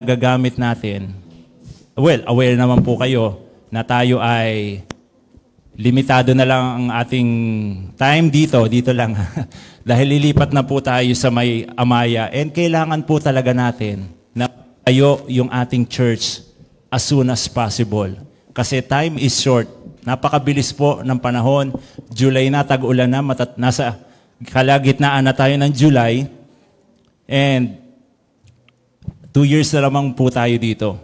gagamit natin. Well, aware naman po kayo na tayo ay limitado na lang ang ating time dito lang. Dahil lilipat na po tayo sa may Amaya and kailangan po talaga natin na tayo yung ating church as soon as possible. Kasi time is short. Napakabilis po ng panahon. July na, tag-ulan na, nasa kalagitnaan na tayo ng July. And 2 years na lamang po tayo dito.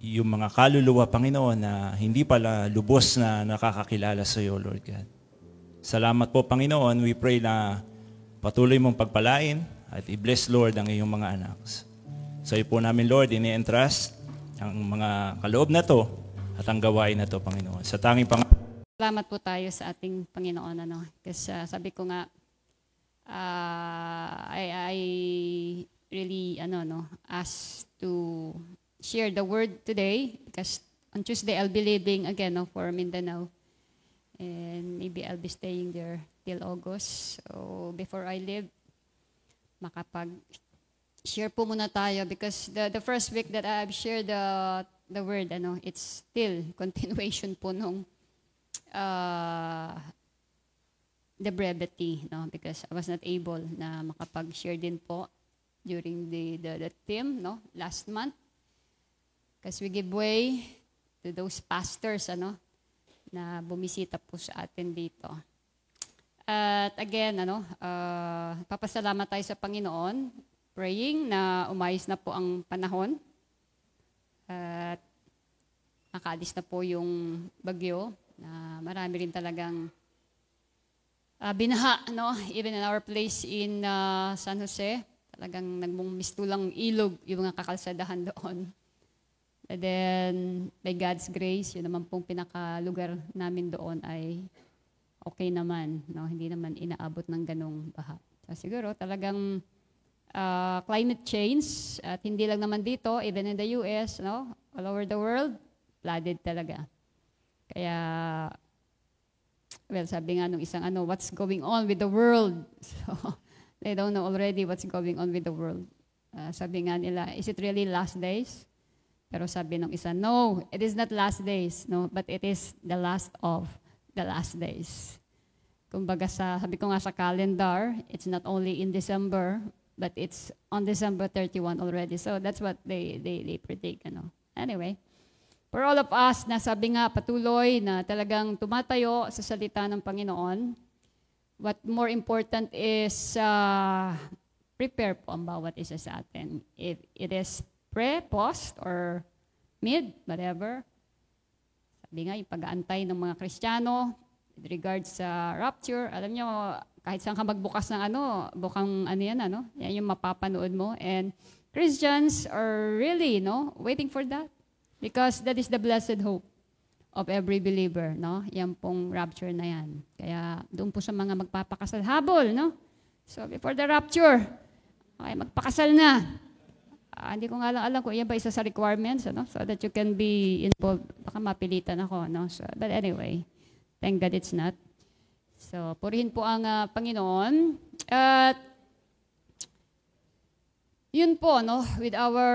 Yung mga kaluluwa, Panginoon, na hindi pala lubos na nakakakilala sa iyo, Lord God. Salamat po, Panginoon. We pray na patuloy mong pagpalain at i-bless, Lord, ang iyong mga anak. Sa iyo po namin, Lord, ini-entrust ang mga kaloob na to at ang gawain na to, Panginoon. Sa tanging Salamat po tayo sa ating Panginoon. Kasi sabi ko nga, I really asked to share the word today because on Tuesday I'll be leaving again for Mindanao, and maybe I'll be staying there till August. So before I leave, makapag-share po muna tayo because the first week that I've shared the word, it's still continuation po nung the brevity, because I was not able na makapag-share din po during the theme last month. Kasi we give way to those pastors na bumisita po sa atin dito. At again, papasalamat tayo sa Panginoon, praying na umayos na po ang panahon. At nakaalis na po yung bagyo na marami rin talagang binaha, even in our place in San Jose. Talagang nagmumistulang ilog yung mga kakalsadahan doon. And then, by God's grace, yun naman pong pinakalugar namin doon ay okay naman. Hindi naman inaabot ng ganong baha. So, siguro talagang climate change, at hindi lang naman dito, even in the US, all over the world, flooded talaga. Kaya Well, sabi nga nung isang what's going on with the world? So, they don't know already what's going on with the world. Sabi nga nila, is it really last days? Pero sabi nung isa, no, it is not last days, no, but it is the last of the last days. Kumbaga sabi ko nga sa calendar, it's not only in December, but it's on December 31 already. So that's what they predict, Anyway, for all of us na sabi nga patuloy na talagang tumatayo sa salita ng Panginoon, what more important is prepare po ang bawat isa sa atin. If it is pre, post, or mid, whatever. Sabi nga, yung pag-aantay ng mga Kristiyano with regards sa rapture, alam nyo, kahit saan ka magbukas ng bukang yan yung mapapanood mo. And Christians are really, waiting for that. Because that is the blessed hope of every believer, Yan pong rapture na yan. Kaya doon po sa mga magpapakasal, habol, So before the rapture, okay, magpakasal na. Hindi ko nga lang alam kung yan ba isa sa requirements, so that you can be involved. Baka mapilitan ako, So, but anyway, thank God it's not. So, purihin po ang Panginoon. At yun po, with our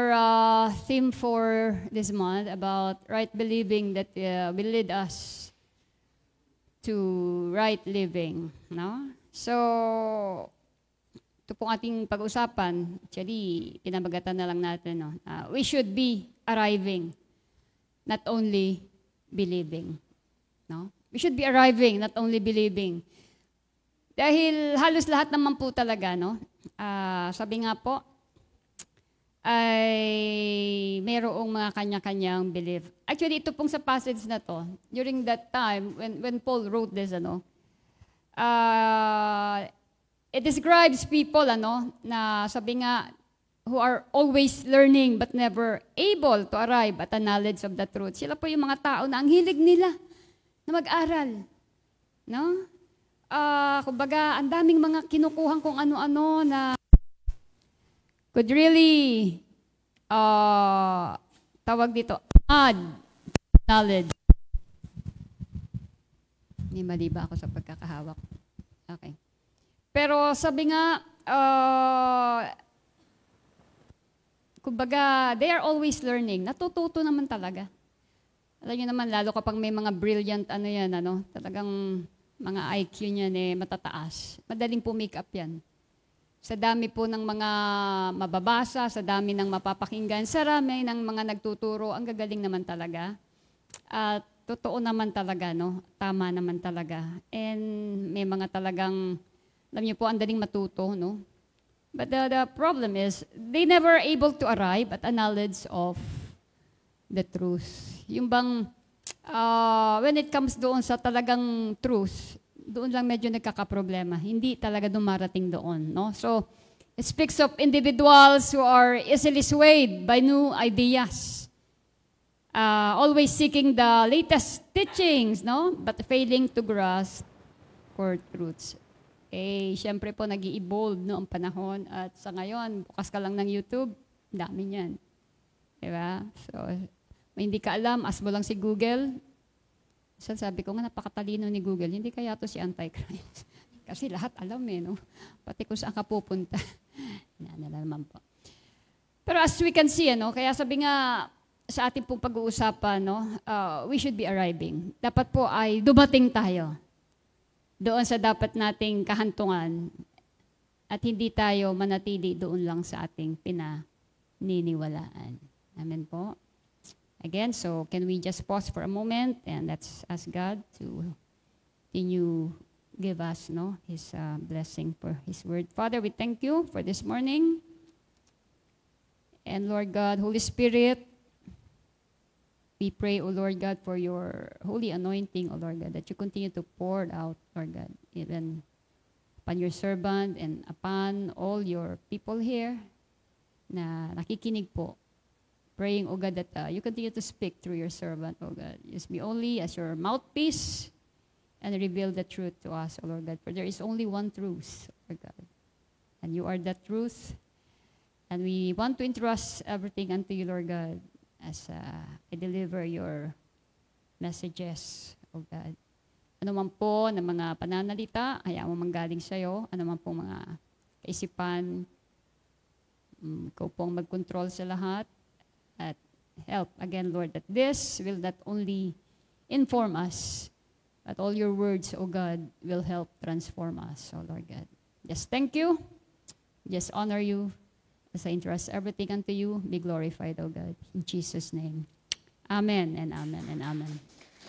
theme for this month about right believing that will lead us to right living, So, ito pong ating pag-usapan, actually, pinabagatan na lang natin, we should be arriving, not only believing, We should be arriving, not only believing. Dahil halos lahat naman po talaga, sabi nga po, ay mayroong mga kanya-kanyang belief. Actually, ito pong sa passage na to, during that time, when Paul wrote this, it describes people, na sabi nga, who are always learning but never able to arrive at a knowledge of the truth. Sila po yung mga tao na ang hilig nila na mag-aral. Kumbaga, ang daming mga kinukuhang kung ano-ano na could really, tawag dito, add knowledge. May mali ba ako sa pagkakahawak? Okay. Pero sabi nga, kumbaga, they are always learning. Natututo naman talaga. Alam nyo naman, lalo kapag may mga brilliant, talagang mga IQ niyan matataas. Madaling po make up yan. Sa dami po ng mga mababasa, sa dami ng mapapakinggan, sa dami ng mga nagtuturo, ang gagaling naman talaga. At totoo naman talaga, Tama naman talaga. And may mga talagang, alam niyo po, ang daling matuto, But the problem is, they never able to arrive at a knowledge of the truth. Yung bang, when it comes doon sa talagang truth, doon lang medyo nagkakaproblema. Hindi talaga dumarating doon, So, it speaks of individuals who are easily swayed by new ideas. Always seeking the latest teachings, But failing to grasp core truths. Siyempre po nag-i-evolve ang panahon at sa ngayon, bukas ka lang ng YouTube, dami niyan. Diba? So, may hindi ka alam, ask mo lang si Google. Sabi ko nga, napakatalino ni Google, hindi kaya to si Antichrist. Kasi lahat alam Pati kung saan ka pupunta. Yan naman po. Pero as we can see, kaya sabi nga sa ating pong pag-uusapan, we should be arriving. Dapat po ay dumating tayo doon sa dapat nating kahantungan at hindi tayo manatili doon lang sa ating pinaniniwalaan. Amen po. Again, so can we just pause for a moment and let's ask God to continue give us His blessing for His word. Father, we thank you for this morning. And Lord God, Holy Spirit, we pray, O Lord God, for your holy anointing, O Lord God, that you continue to pour out, Lord God, even upon your servant and upon all your people here na nakikinig po. Praying, O God, that you continue to speak through your servant, O God. Use me only as your mouthpiece and reveal the truth to us, O Lord God. For there is only one truth, O God. And you are that truth. And we want to entrust everything unto you, Lord God, as I deliver your messages, O God. Ano man po na mga pananalita, hayaan mo manggaling sa'yo. Ano man po mga kaisipan, ikaw po ang mag-control sa lahat. At help, again, Lord, that this will not only inform us, but all your words, O God, will help transform us, O Lord God. Just thank you. Just honor you. As I entrust everything unto you, be glorified, O God. In Jesus' name. Amen and amen and amen.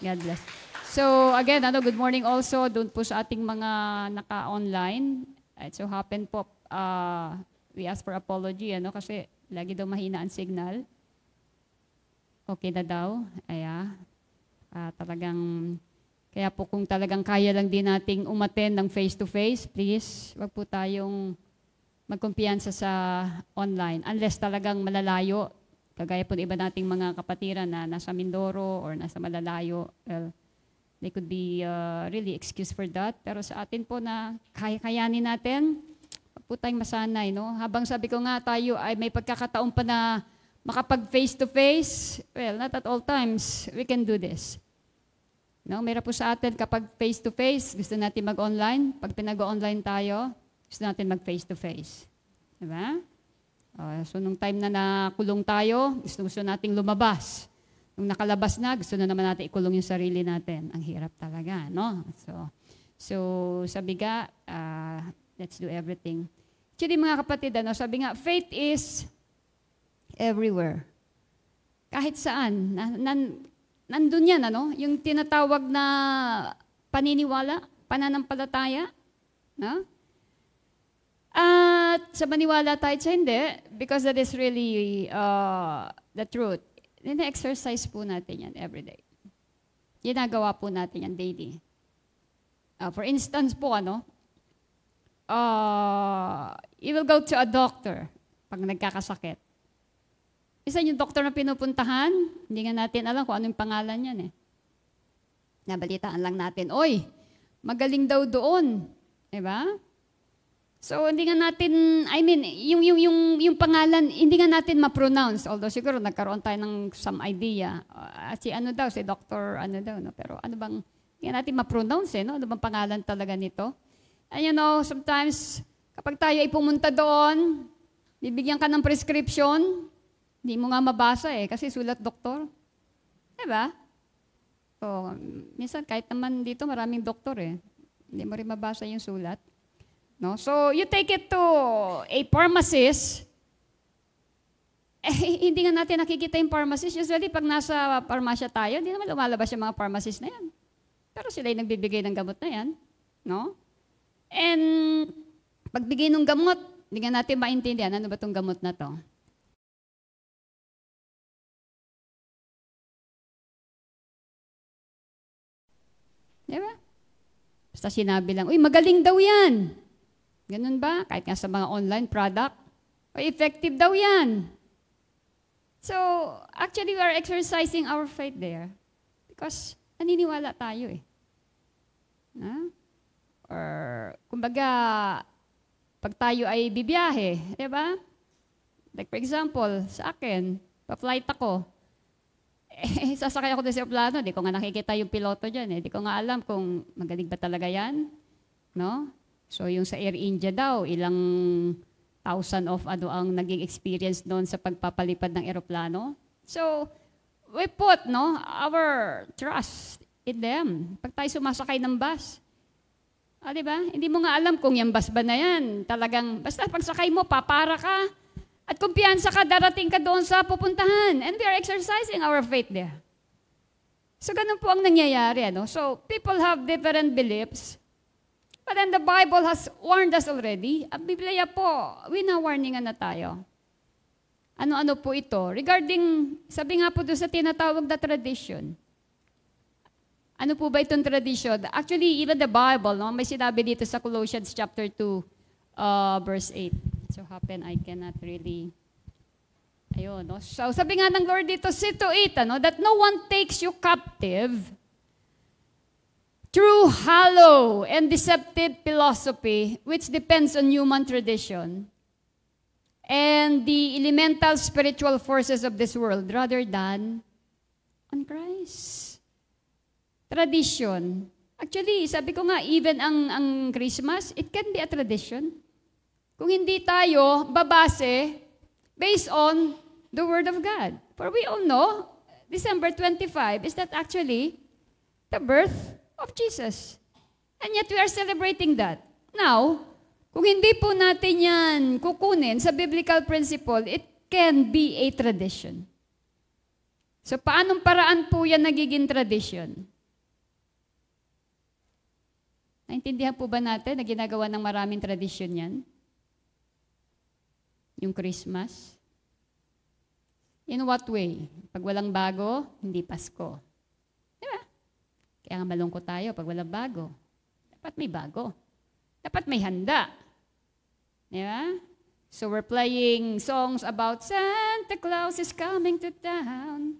God bless. So again, good morning also doon po sa ating mga naka-online. It so happen po, we ask for apology, kasi lagi daw mahina ang signal. Okay na daw. Kaya po kung talagang kaya lang din nating umattend ng face-to-face, please, wag po tayong magkumpiyansa sa online. Unless talagang malalayo, kagaya po ng iba nating mga kapatiran na nasa Mindoro or nasa malalayo, well, they could be really excused for that. Pero sa atin po na kaya-kayanin natin, wag po tayong masanay. No? Habang sabi ko nga tayo ay may pagkakataon pa na makapag face-to-face, well, not at all times, we can do this. No, meron po sa atin kapag face-to-face, gusto natin mag-online. Pag pinag-online tayo, gusto natin mag-face-to-face. Diba? So, nung time na nakulong tayo, gusto nating lumabas. Nung nakalabas na, gusto na naman natin ikulong yung sarili natin. Ang hirap talaga, no? So sabi nga, let's do everything. Actually, mga kapatid, sabi nga, faith is everywhere. Kahit saan. Nandun yan, yung tinatawag na paniniwala, pananampalataya. No? At sa maniwala tayo sa hindi, because that is really the truth. Ina-exercise po natin yan everyday. Ginagawa po natin yan daily. For instance po, you will go to a doctor pag nagkakasakit. Isa yung doktor na pinupuntahan, hindi nga natin alam kung ano yung pangalan yan eh. Nabalitaan lang natin, oy, magaling daw doon. Diba? So, hindi nga natin, yung pangalan, hindi nga natin ma-pronounce. Although siguro nagkaroon tayo ng some idea. Si doctor, no? Pero hindi nga natin ma-pronounce no? Ano bang pangalan talaga nito? And sometimes, kapag tayo ay pumunta doon, bibigyan ka ng prescription, hindi mo nga mabasa kasi sulat doktor. Diba? So, minsan kahit naman dito maraming doktor hindi mo rin mabasa yung sulat. No? So, you take it to a pharmacist. Hindi nga natin nakikita yung pharmacist. Usually, pag nasa pharmacia tayo, hindi naman lumalabas yung mga pharmacist na yan. Pero sila yung nagbibigay ng gamot na yan. No? And, pagbigay ng gamot, hindi nga natin maintindihan ano ba itong gamot na to. Diba? Basta sinabi lang, uy, magaling daw yan. Ganun ba? Kahit nga sa mga online product, uy, effective daw yan. So, actually, we are exercising our faith there. Because, naniniwala tayo Or, kumbaga, pag tayo ay bibiyahe, diba? Like for example, sa akin, pa-flight ako, sasakay ako doon sa aeroplano, di ko nga nakikita yung piloto dyan di ko nga alam kung magaling ba talaga yan. No? So yung sa Air India daw, ilang thousand of ang naging experience doon sa pagpapalipad ng aeroplano. So, we put our trust in them. Pag tayo sumasakay ng bus, diba? Hindi mo nga alam kung yung bus ba na yan. Talagang, basta pagsakay mo, papara ka. At kumpiyansa ka, darating ka doon sa pupuntahan. And we are exercising our faith there. So, ganun po ang nangyayari. So, people have different beliefs. But then the Bible has warned us already. Ang Biblia po, wina-warningan na tayo. Ano-ano po ito? Regarding, sabi nga po doon sa tinatawag na tradition. Ano po ba itong tradition? Actually, even the Bible, may sinabi dito sa Colossians chapter 2, verse 8. So happen, I cannot really, So sabi nga ng Lord dito, see to it, that no one takes you captive through hollow and deceptive philosophy, which depends on human tradition and the elemental spiritual forces of this world, rather than on Christ. Tradition. Actually, sabi ko nga, even ang Christmas, it can be a tradition. Kung hindi tayo babase based on the Word of God. For we all know, December 25 is that actually the birth of Jesus. And yet we are celebrating that. Now, kung hindi po natin yan kukunin sa biblical principle, it can be a tradition. So paanong paraan po yan nagiging tradition? Naintindihan po ba natin na ginagawa ng maraming tradisyon yan? Yung Christmas? In what way? Pag walang bago, hindi Pasko. Di ba? Kaya nga malungkot tayo pag walang bago. Dapat may bago. Dapat may handa. Di ba? So we're playing songs about Santa Claus is coming to town.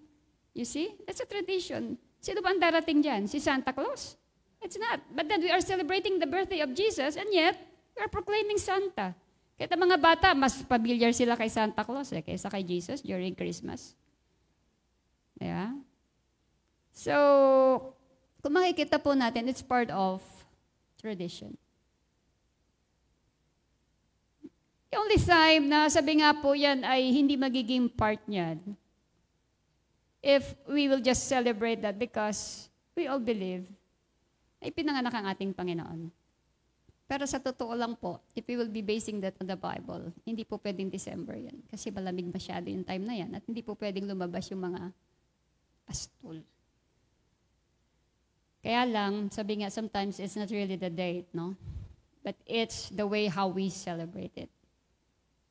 You see? That's a tradition. Sino ba ang darating dyan? Si Santa Claus? It's not. But then we are celebrating the birthday of Jesus and yet we are proclaiming Santa. Kaya mga bata, mas familiar sila kay Santa Claus kaysa kay Jesus during Christmas. Yeah? So, kung makikita po natin, it's part of tradition. The only time na sabi nga po yan ay hindi magiging part niyan if we will just celebrate that because we all believe ay pinanganak ang ating Panginoon. Pero sa totoo lang po, if we will be basing that on the Bible, hindi po pwedeng December yan. Kasi malamig masyado yung time na yan at hindi po pwedeng lumabas yung mga pastol. Kaya lang, sabi nga, sometimes it's not really the date, no? But it's the way how we celebrate it.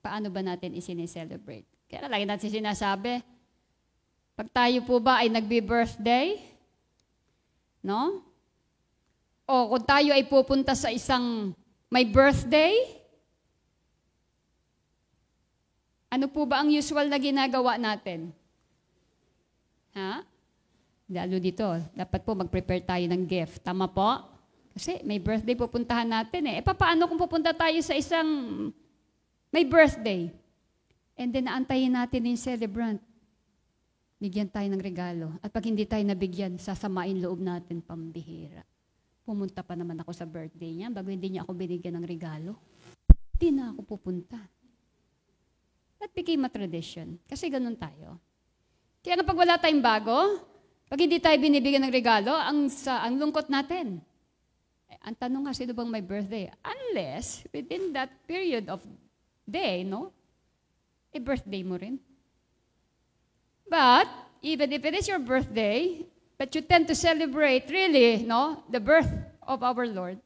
Paano ba natin isineselebrate? Kaya lagi natin sinasabi, pag tayo po ba ay nagbe-birthday, no? O kung tayo ay pupunta sa isang may birthday, ano po ba ang usual na ginagawa natin? Ha? Lalo dito, dapat po mag-prepare tayo ng gift. Tama po? Kasi may birthday pupuntahan natin eh. Paano kung pupunta tayo sa isang may birthday? And then naantayin natin yung celebrant. Bigyan tayo ng regalo. At pag hindi tayo nabigyan, sasamain loob natin pambihira. Pumunta pa naman ako sa birthday niya bago hindi niya ako binigyan ng regalo. Hindi na ako pupunta. That became a tradition. Kasi ganun tayo. Kaya nga pag wala tayong bago, pag hindi tayo binibigyan ng regalo, ang lungkot natin. Ang tanong nga, sino bang may birthday? Unless, within that period of day, no? Birthday mo rin. But, even if it is your birthday, but you tend to celebrate really, no, the birth of our Lord,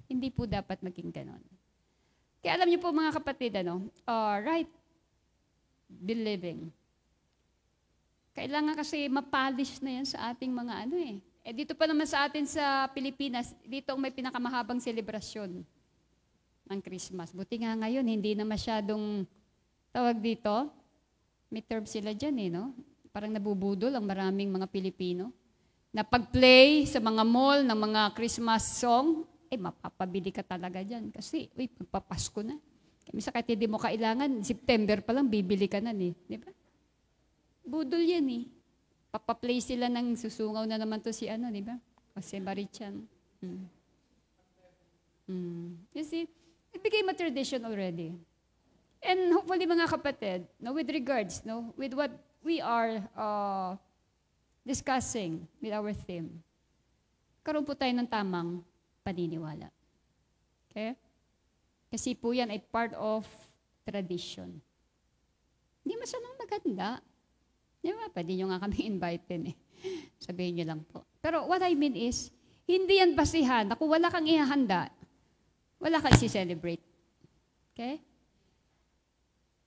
hindi po dapat maging ganon. Kaya alam niyo po mga kapatid, right believing. Kailangan kasi mapolish na yan sa ating mga dito pa naman sa atin sa Pilipinas, dito may pinakamahabang selebrasyon ng Christmas. Buti nga ngayon, hindi na masyadong tawag dito, may term sila dyan no? Parang nabubudol ang maraming mga Pilipino na pag-play sa mga mall ng mga Christmas song, mapapabili ka talaga dyan. Kasi, magpapasko na. Kamisa kahit hindi mo kailangan, September pa lang, bibili ka na Di ba? Budol yan Papaplay sila ng susungaw na naman to si di ba? Jose Marichan. You see, it became a tradition already. And hopefully mga kapatid, with regards, with what we are discussing with our theme, karoon po tayo ng tamang paniniwala. Okay? Kasi po yan ay part of tradition. Hindi masamang maganda. Di ba? Pwede nyo nga kami invite Sabihin nyo lang po. Pero what I mean is, hindi yan basihan na kung wala kang ihahanda, wala kang isi-celebrate. Okay?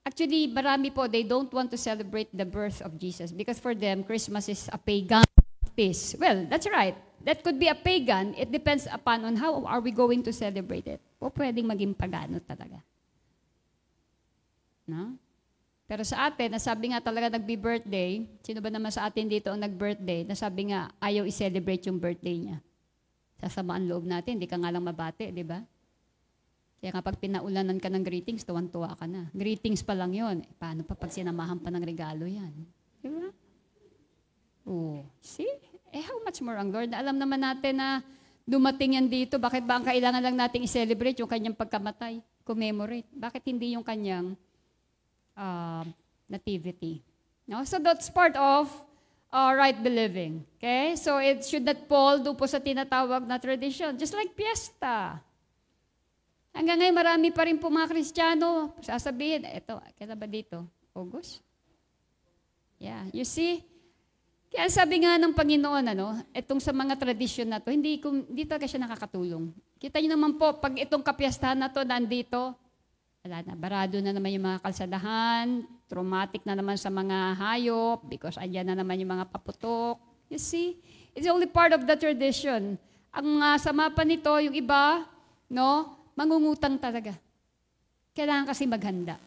Actually, marami po, they don't want to celebrate the birth of Jesus because for them, Christmas is a pagan practice. Well, that's right. That could be a pagan. It depends upon on how are we going to celebrate it. O pwedeng maging pagano talaga. No? Pero sa atin, nasabi nga talaga nagbi-birthday, sino ba naman sa atin dito ang nag-birthday, nasabi nga ayaw i-celebrate yung birthday niya. Sasamaan loob natin, hindi ka nga lang mabati, di ba? Kaya kapag pinaulanan ka ng greetings, tuwan-tuwa ka na. Greetings pa lang yun. Paano pa pag sinamahan pa ng regalo yan? Di ba? Oh, see? how much more ang Lord? Alam naman natin na dumating yan dito. Bakit ba ang kailangan lang nating i-celebrate yung kanyang pagkamatay? Commemorate. Bakit hindi yung kanyang nativity? No? So that's part of right believing. Okay? So it should not fall doon po sa tinatawag na tradition. Just like fiesta. Hanggang ngayon, marami pa rin po mga Kristiyano, sasabihin, eto, kailan ba dito? August? Yeah, you see? Kaya sabi nga ng Panginoon, etong sa mga tradisyon na to, hindi talaga siya nakakatulong. Kita niyo naman po, pag itong kapiyastahan na to nandito, wala na, barado na naman yung mga kalsadahan, traumatic na naman sa mga hayop, because andyan na naman yung mga paputok. You see? It's only part of the tradition. Ang sama pa nito, yung iba, mangungutang talaga. Kailangan kasi maghanda.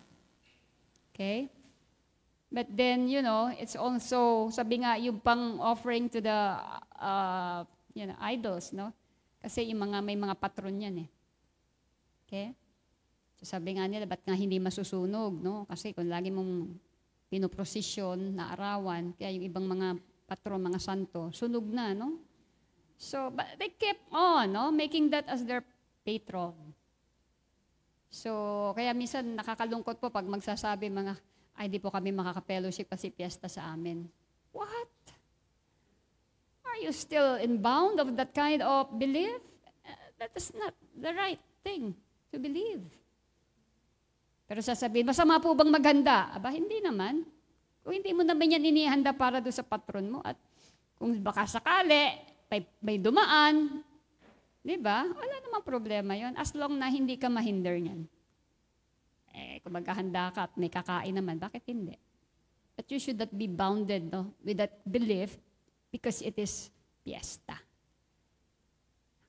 Okay? But then, it's also, sabi nga, yung pang-offering to the, idols, no? Kasi may mga patron yan eh. Okay? So sabi nga nila, ba't nga hindi masusunog, no? Kasi kung lagi mong pinoprosesyon na arawan, kaya yung ibang mga patron, mga santo, sunog na, no? So, but they kept on, making that as their patron. So, kaya minsan nakakalungkot po pag magsasabi di po kami makaka-fellowship kasi piyesta sa amin. What? Are you still inbound of that kind of belief? That is not the right thing to believe. Pero sasabihin, masama po bang maghanda? Aba, hindi naman. Kung hindi mo naman yan inihanda para doon sa patron mo at kung baka sakali, may dumaan, di ba? Wala namang problema yon as long na hindi ka mahinder niyan. Kung maghahanda ka at may kakain naman, bakit hindi? But you should not be bounded with that belief because it is fiesta.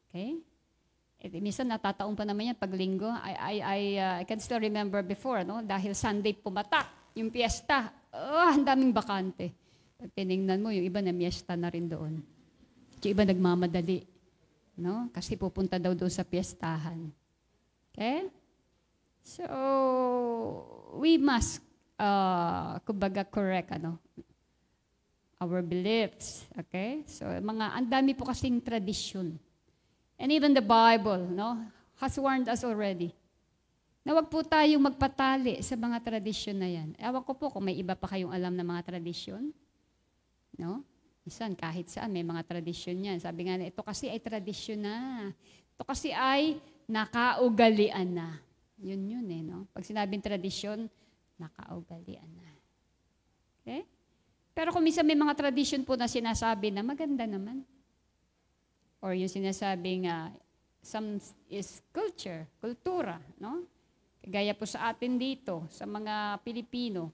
Okay? Minsan natataon pa naman yan pag linggo. I can still remember before, dahil Sunday pumatak yung fiesta. Ang daming bakante. Pag tinignan mo, yung iba na miesta na rin doon. Yung iba nagmamadali. Kasi pupunta daw doon sa piyestahan. Okay? So, we must, kumbaga, correct, our beliefs. Okay? So, ang dami po kasing tradition. And even the Bible, has warned us already. Na wag po tayong magpatali sa mga tradisyon na yan. Ewan ko po kung may iba pa kayong alam na mga tradisyon. Minsan, kahit saan, may mga tradisyon yan. Sabi nga na, ito kasi ay tradisyon na. Ito kasi ay nakaugalian na. Yun Pag sinabing tradisyon, nakaugalian na. Okay? Pero kung minsan may mga tradisyon po na sinasabi na maganda naman. Or yung sinasabing some is kultura, Kagaya po sa atin dito, sa mga Pilipino.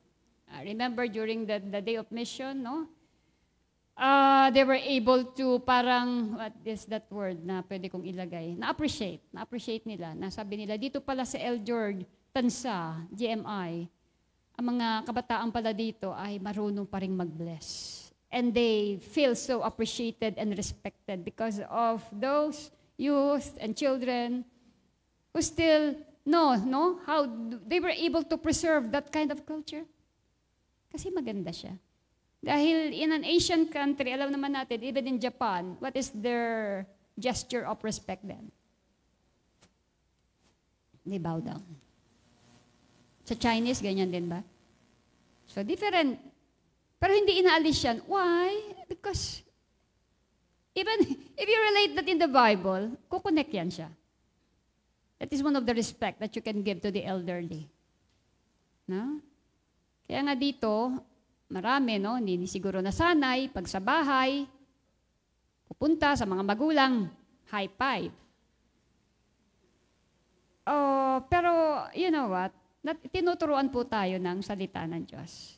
Remember during the day of mission, they were able to parang, what is that word na pwede kong ilagay? Na-appreciate nila. Nasabi nila, dito pala sa El George, Tansa, GMI, ang mga kabataan pala dito ay marunong pa rin mag-bless. And they feel so appreciated and respected because of those youth and children who still know how they were able to preserve that kind of culture. Kasi maganda siya. Dahil in an Asian country, alam naman natin, even in Japan, what is their gesture of respect then? They bow down. Sa Chinese, ganyan din ba? So different. Pero hindi inaalis yan. Why? Because even if you relate that in the Bible, kukonek yan siya. That is one of the respect that you can give to the elderly. Kaya nga dito, marami, hindi siguro nasanay, pag sa bahay, pupunta sa mga magulang, high five. Pero, you know what? Tinuturuan po tayo ng salita ng Diyos.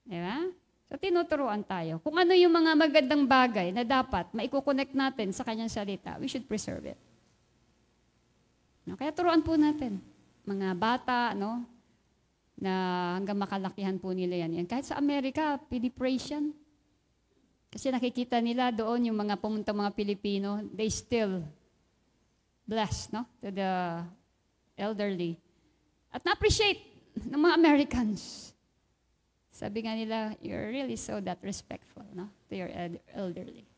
Diba? So, tinuturuan tayo. Kung ano yung mga magandang bagay na dapat maikukonect natin sa kanyang salita, we should preserve it. Kaya turuan po natin. Mga bata, na hanggang makalakihan po nila yan. Kahit sa Amerika, Pilipration. Kasi nakikita nila doon yung mga pumunta mga Pilipino, they still bless, to the elderly. At na-appreciate ng mga Americans. Sabi nga nila, you're really so that respectful, to your elderly.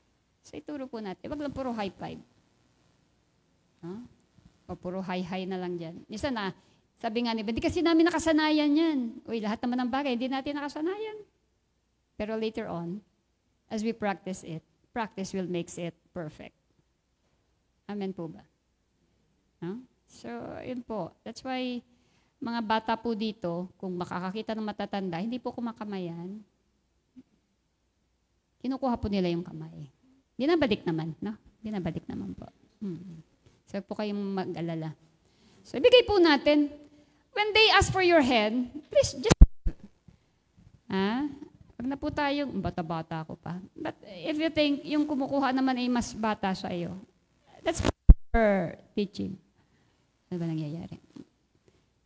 So ituro po natin. Wag lang puro high five. No? O puro high na lang dyan. Minsan na, sabi nga niba, hindi kasi namin nakasanayan yan. Uy, lahat naman ng bagay, hindi natin nakasanayan. Pero later on, as we practice it, practice will make it perfect. Amen po ba? No? So, yun po. That's why, mga bata po dito, kung makakakita ng matatanda, hindi po kumakamayan. Kinukuha po nila yung kamay. Binabalik naman, no? Binabalik naman po. So, po kayong mag-alala. So, ibigay po natin. When they ask for your hand, please just... Pag na po tayong, bata-bata ko pa. But if you think, yung kumukuha naman ay mas bata sa iyo, that's for teaching. Ano ba nangyayari?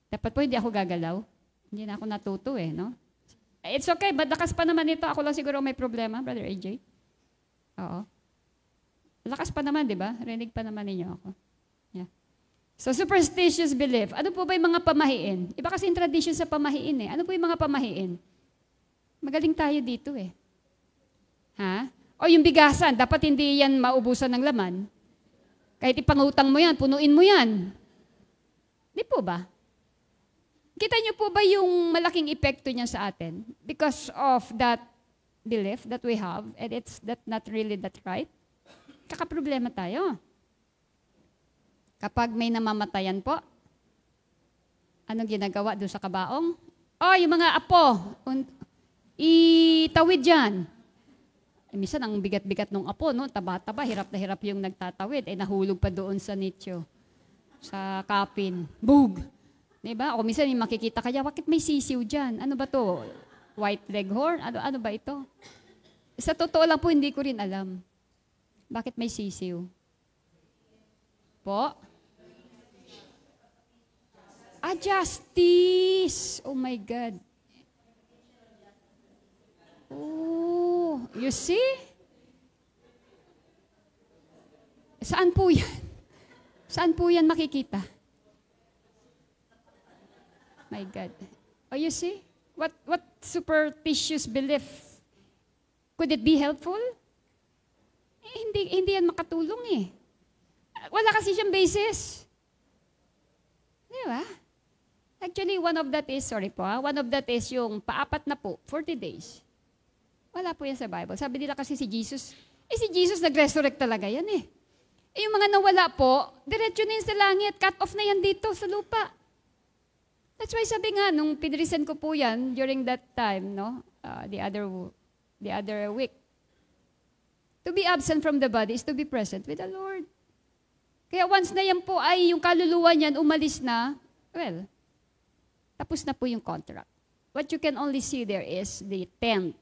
Dapat po hindi ako gagalaw. Hindi na ako natuto no? It's okay, but lakas pa naman ito. Ako lang siguro may problema, Brother AJ. Oo. Lakas pa naman, di ba? Rinig pa naman ninyo ako. Yeah. So, superstitious belief. Ano po ba yung mga pamahiin? Iba kasi yung tradition sa pamahiin Ano po yung mga pamahiin? Magaling tayo dito O yung bigasan, dapat hindi yan maubusan ng laman. Kahit ipangutang mo yan, punuin mo yan. Di po ba? Kita niyo po ba yung malaking epekto niya sa atin? Because of that belief that we have, and it's not really that right, kakaproblema tayo. Kapag may namamatayan po, anong ginagawa doon sa kabaong? Yung mga apo, itawid dyan. Minsan, ang bigat-bigat ng apo, no? Taba-taba, hirap na hirap yung nagtatawid. Nahulog pa doon sa nicho, sa kapin. Bug! Diba? O minsan, yung makikita kaya, bakit may sisiw dyan? Ano ba to? White leghorn? Ano ba ito? Sa totoo lang po, hindi ko rin alam. Bakit may sisiw? Po? Justice! Oh my God. Oh, you see? Saan po yan? Saan po yan makikita? My God. Oh, you see? What superstitious belief? Could it be helpful? Hindi yan makatulong Wala kasi siyang basis. Di ba? Actually, one of that is yung paapat na po, 40 days. Wala po yan sa Bible. Sabi nila kasi si Jesus nag-resurrect talaga yan yung mga nawala po, diretso na yun sa langit, cut off na yan dito sa lupa. That's why sabi nga, nung pinresen ko po yan, during that time, no, the other week, to be absent from the body is to be present with the Lord. Kaya once na yan po ay yung kaluluwa niyan umalis na, well, tapos na po yung contract. What you can only see there is the tent,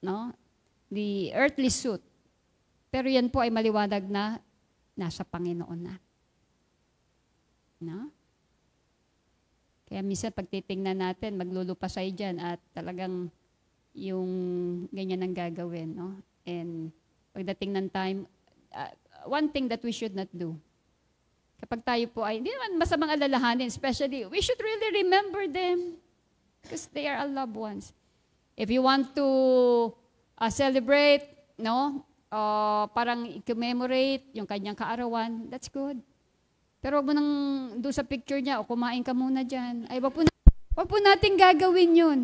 no? The earthly suit. Pero yan po ay maliwanag na nasa Panginoon na. No? Kaya minsan pag titingnan natin, maglulupasay dyan at talagang yung ganyan ang gagawin. No? And pagdating ng time, one thing that we should not do, kapag tayo po ay, hindi naman masamang alalahanin, especially, we should really remember them because they are our loved ones. If you want to celebrate, no, parang i-commemorate yung kanyang kaarawan, that's good. Pero wag mo nang doon sa picture niya, o kumain ka muna dyan. Ay, wag po natin gagawin yun.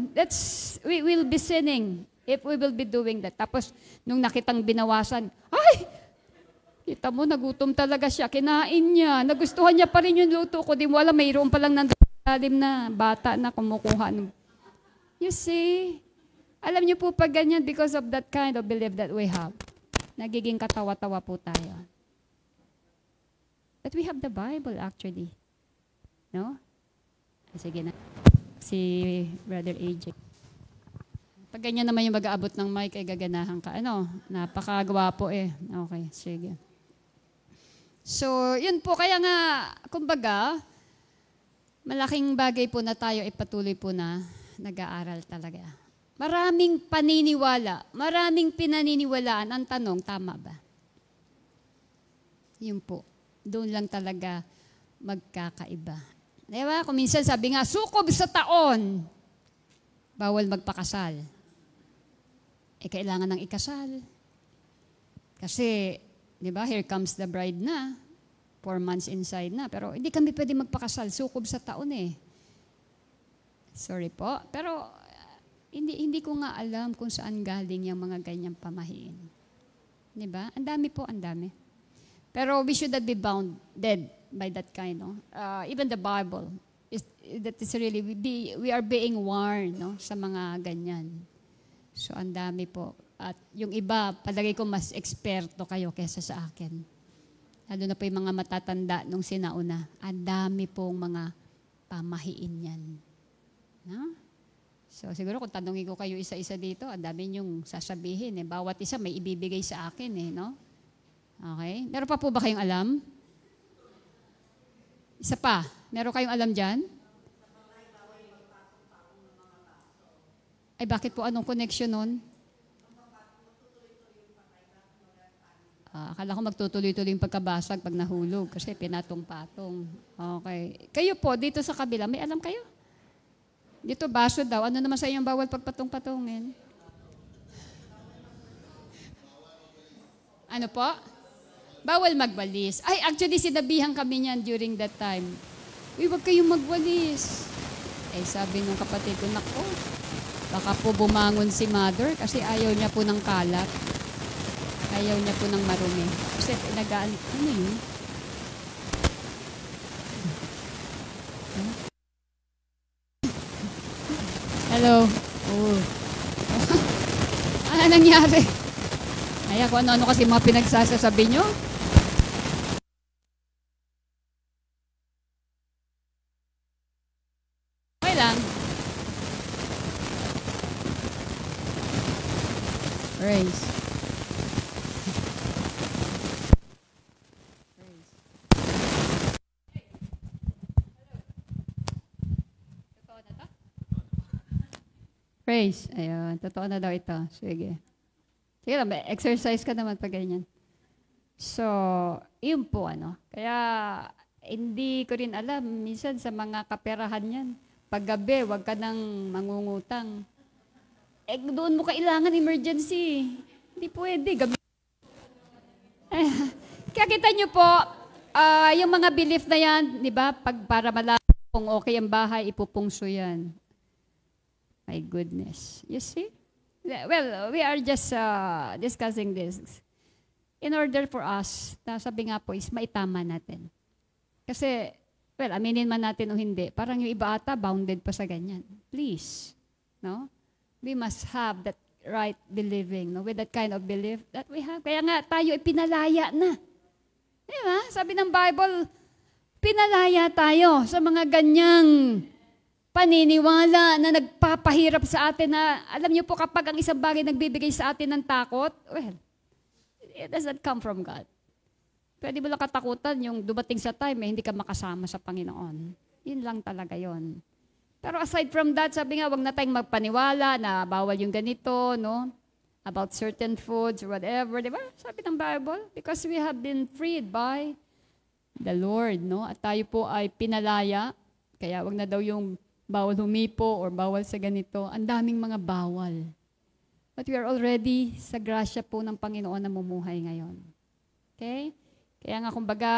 We will be sinning if we will be doing that. Tapos, nung nakitang binawasan, ay! Kita mo, nagutom talaga siya. Kinain niya. Nagustuhan niya pa rin yung luto ko. Di mo alam, mayroon palang nandalim na bata na kumukuha. You see? Alam niyo po pag ganyan, because of that kind of belief that we have, nagiging katawa-tawa po tayo. But we have the Bible actually. No? Sige na. Si Brother AJ. Pag ganyan naman yung mag-aabot ng mic, ay gaganahan ka. Napakagwapo Okay, sige. So, yun po. Kaya nga, kumbaga, malaking bagay po na tayo ipatuloy po na nag-aaral talaga. Maraming paniniwala, maraming pinaniniwalaan. Ang tanong, tama ba? Yun po. Doon lang talaga magkakaiba. Diba? Kung minsan sabi nga, sukob sa taon, bawal magpakasal. Kailangan ng ikasal. Kasi, di ba, here comes the bride na. 4 months inside na. Pero hindi kami pwede magpakasal. Sukob sa taon eh. Sorry po. Pero hindi ko nga alam kung saan galing yung mga ganyang pamahiin. Di ba? Ang dami po, ang dami. Pero we should not be bounded by that kind, no? Even the Bible, that is really, we are being warned, no? Sa mga ganyan. So, ang dami po. At yung iba, palagay ko mas eksperto kayo kesa sa akin. Lalo na po yung mga matatanda nung sinauna. Ang dami pong mga pamahiin yan. No? So, siguro kung tanongin ko kayo isa-isa dito, ang dami niyong sasabihin. Eh. Bawat isa may ibibigay sa akin, eh, no? Okay? Meron pa po ba kayong alam? Isa pa. Meron kayong alam dyan? Ay, bakit po? Anong connection nun? Akala ko magtutuloy-tuloy yung pagkabasag pag nahulog kasi pinatong-patong. Okay. Kayo po, dito sa kabila, may alam kayo? Dito, baso daw. Ano naman sa inyong bawal pagpatong-patongin? Ano po? Bawal magwalis. Ay, actually, sinabihan kami niyan during that time. Uy, wag kayong magwalis. Eh, sabi nung kapatid ko, nako, baka po bumangon si mother kasi ayaw niya po ng kalat. Ayaw niya po ng marumi. Kasi pinagaan, ano yun? Hello. Oh. Ano nangyari? Ay, ako ano kasi mga pinagsasasabi nyo? Okay lang. Praise. Praise. Ayun. Totoo na daw ito. Sige. Sige lang, exercise ka naman pag ganyan. So, yun po ano. Kaya, hindi ko rin alam. Minsan sa mga kaperahan yan. Paggabi, wag ka nang mangungutang. Eh, doon mo kailangan emergency. Hindi pwede. Gabi. Kaya kita nyo po, yung mga belief na yan, di ba? Para malaman kung okay ang bahay, ipupungso yan. My goodness. You see? Well, we are just discussing this in order for us, na sabi nga po is maitama natin. Kasi, well, aminin man natin o hindi, parang yung iba ata bounded pa sa ganyan. Please, no? We must have that right believing, no? With that kind of belief that we have. Kaya nga tayo ay pinalaya na. Di ba? Sabi ng Bible, pinalaya tayo sa mga ganyang paniniwala na nagpapahirap sa atin na, alam niyo po kapag ang isang bagay nagbibigay sa atin ng takot, well, it doesn't come from God. Pwede mo lang katakutan yung dumating sa time, hindi ka makasama sa Panginoon. Yun lang talaga yon. Pero aside from that, sabi nga, wag na tayong magpaniwala na bawal yung ganito, no? About certain foods or whatever, di ba? Sabi ng Bible, because we have been freed by the Lord, no? At tayo po ay pinalaya, kaya wag na daw yung bawal humipo or bawal sa ganito. Ang daming mga bawal. But we are already sa grasya po ng Panginoon na mumuhay ngayon. Okay? Kaya nga kumbaga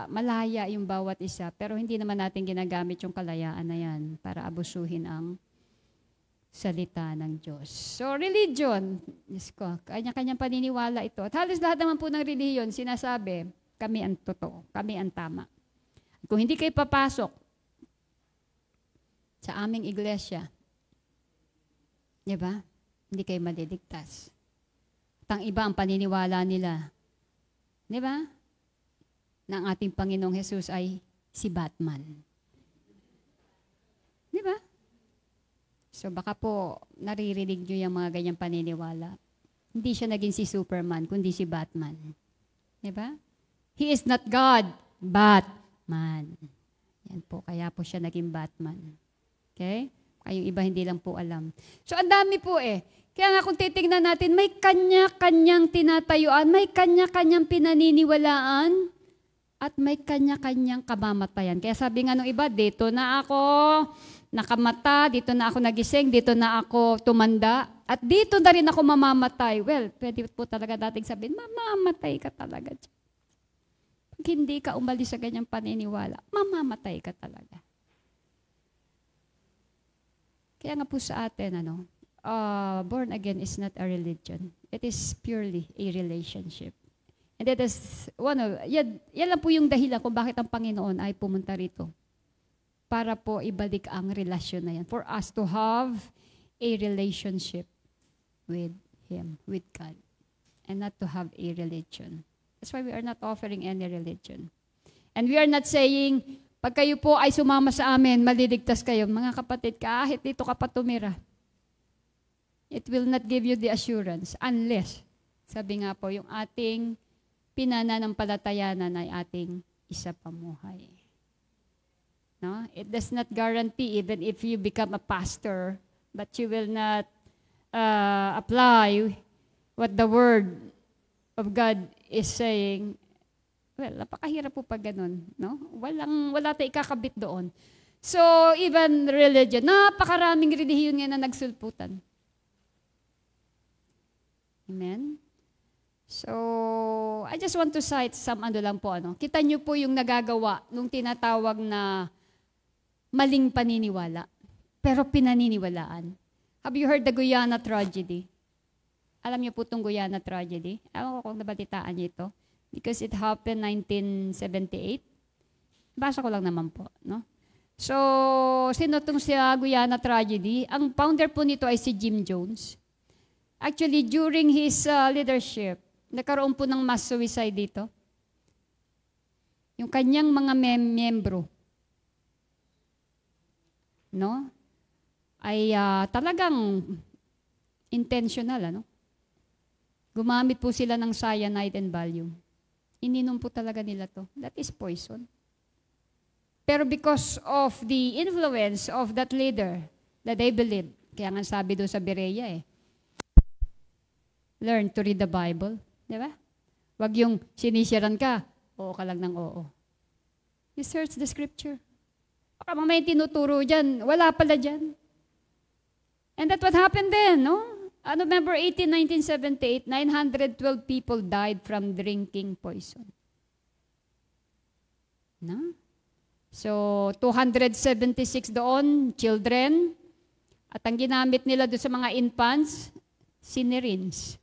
malaya yung bawat isa, pero hindi naman natin ginagamit yung kalayaan na yan para abusuhin ang salita ng Diyos. So religion, Diyos ko, kanya-kanyang paniniwala ito. At halos lahat naman po ng relihiyon sinasabi, kami ang totoo, kami ang tama. Kung hindi kayo papasok sa aming iglesia, di ba? Hindi kayo maliligtas. At ang iba ang paniniwala nila, di ba? Na ang ating Panginoong Jesus ay si Batman. Di ba? So baka po naririnig nyo yung mga ganyang paniniwala. Hindi siya naging si Superman, kundi si Batman. Di ba? He is not God, Batman. Yan po, kaya po siya naging Batman. Okay? Kayong iba hindi lang po alam. So, ang dami po eh. Kaya nga kung titignan natin, may kanya-kanyang tinatayuan, may kanya-kanyang pinaniniwalaan, at may kanya-kanyang kamamatayan. Kaya sabi nga nung iba, dito na ako, nakamata, dito na ako nagising, dito na ako tumanda, at dito na rin ako mamamatay. Well, pwede po talaga dating sabihin, mamamatay ka talaga. Pag hindi ka umalis sa ganyang paniniwala, mamamatay ka talaga. Kaya nga po sa atin, born again is not a religion. It is purely a relationship. And that is yan lang po yung dahilan kung bakit ang Panginoon ay pumunta rito. Para po ibalik ang relasyon na yan. For us to have a relationship with Him, with God. And not to have a religion. That's why we are not offering any religion. And we are not saying, pag kayo po ay sumama sa amin, maliligtas kayo. Mga kapatid, kahit dito ka pa tumira, it will not give you the assurance unless, sabi nga po, yung ating pinananampalatayanan ay ating isapamuhay. No? It does not guarantee even if you become a pastor, but you will not apply what the Word of God is saying. Well, napakahirap po pag ganun. No? Wala tayong ikakabit doon. So, even religion, napakaraming relihiyon nga na nagsulputan. Amen? So, I just want to cite some lang po. Kita nyo po yung nagagawa nung tinatawag na maling paniniwala, pero pinaniniwalaan. Have you heard the Guyana tragedy? Alam niyo po itong Guyana tragedy? Ewan ko kung nabalitaan niyo ito. Because it happened 1978. Basa ko lang naman po. No? So, sino itong sa Guyana tragedy? Ang founder po nito ay si Jim Jones. Actually, during his leadership, nagkaroon po ng mass suicide dito. Yung kanyang mga miyembro, no? Ay talagang intentional, Gumamit po sila ng cyanide and Valium. Ininom po talaga nila to. That is poison. Pero because of the influence of that leader that they believe, kaya nga sabi doon sa Berea learn to read the Bible. Di ba? Wag yung sinisiran ka, oo ka lang ng oo. You search the scripture. Baka mamaya tinuturo dyan, wala pala dyan. And that's what happened then, no? On November 18, 1978, 912 people died from drinking poison. No? So, 276 doon, children. At ang ginamit nila doon sa mga infants, syringe.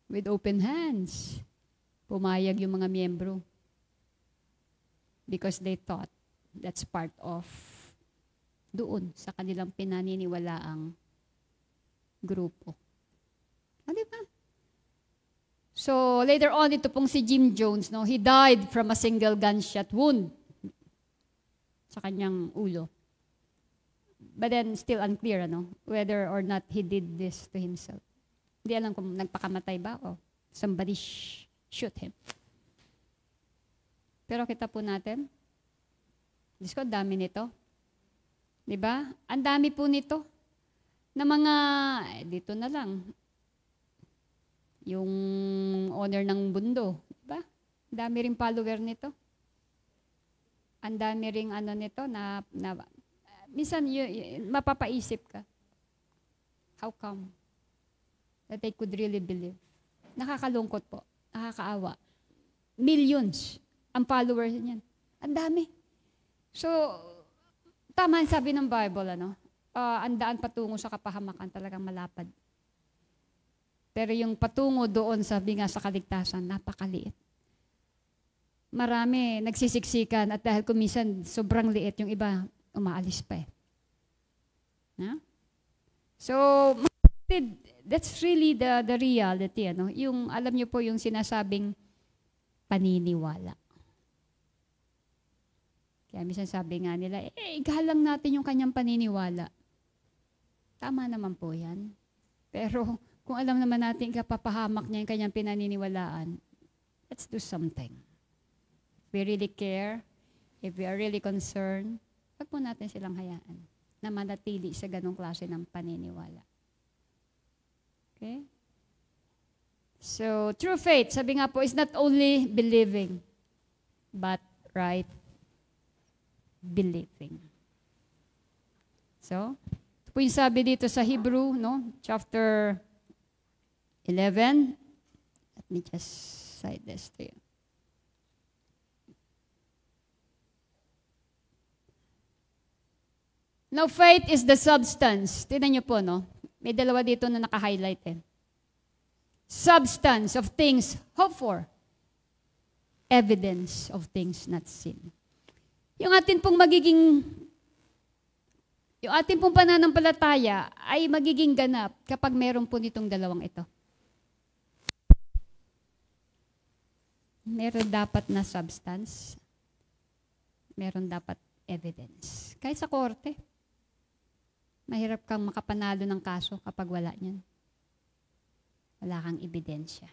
With open hands. Pumayag yung mga miyembro. Because they thought that's part of doon sa kanilang pinaniniwalaang grupo. Diba? So, later on, ito pong si Jim Jones, he died from a single gunshot wound sa kanyang ulo. But then, still unclear, whether or not he did this to himself. Hindi alam kung nagpakamatay ba o somebody shoot him. Pero kita po natin, Diyos ko, dami nito. Diba? Ang dami po nito na mga, dito na lang, yung owner ng bundo. Diba? Ang dami ring follower nito. Ang dami ring nito na minsan mapapaisip ka. How come? That they could really believe. Nakakalungkot po. Nakakaawa. Millions ang followers niyan. Ang dami. So, tama ang sabi ng Bible, ang daan patungo sa kapahamakan talagang malapad. Pero yung patungo doon, sabi nga sa kaligtasan, napakaliit. Marami nagsisiksikan at dahil kumisan sobrang liit, yung iba umaalis pa . So, that's really the reality. Yung, alam niyo po yung sinasabing paniniwala. Kaya minsan sabi nga nila, igalang natin yung kanyang paniniwala. Tama naman po yan. Pero kung alam naman natin kapapahamak niya yung kanyang pinaniniwalaan, let's do something. If we really care, if we are really concerned, wag po natin silang hayaan na manatili sa ganong klase ng paniniwala. Okay? So, true faith, sabi nga po, is not only believing, but right believing. So, ito po yung sabi dito sa Hebrew, no? Chapter 11. Let me just cite this to you. Now, faith is the substance. Tignan niyo po, no? May dalawa dito na naka-highlight eh. Substance of things hoped for. Evidence of things not seen. Yung atin pong pananampalataya ay magiging ganap kapag meron po nitong dalawang ito. Meron dapat na substance. Meron dapat evidence. Kahit sa korte, mahirap kang makapanalo ng kaso kapag wala niyan. Wala kang ebidensya.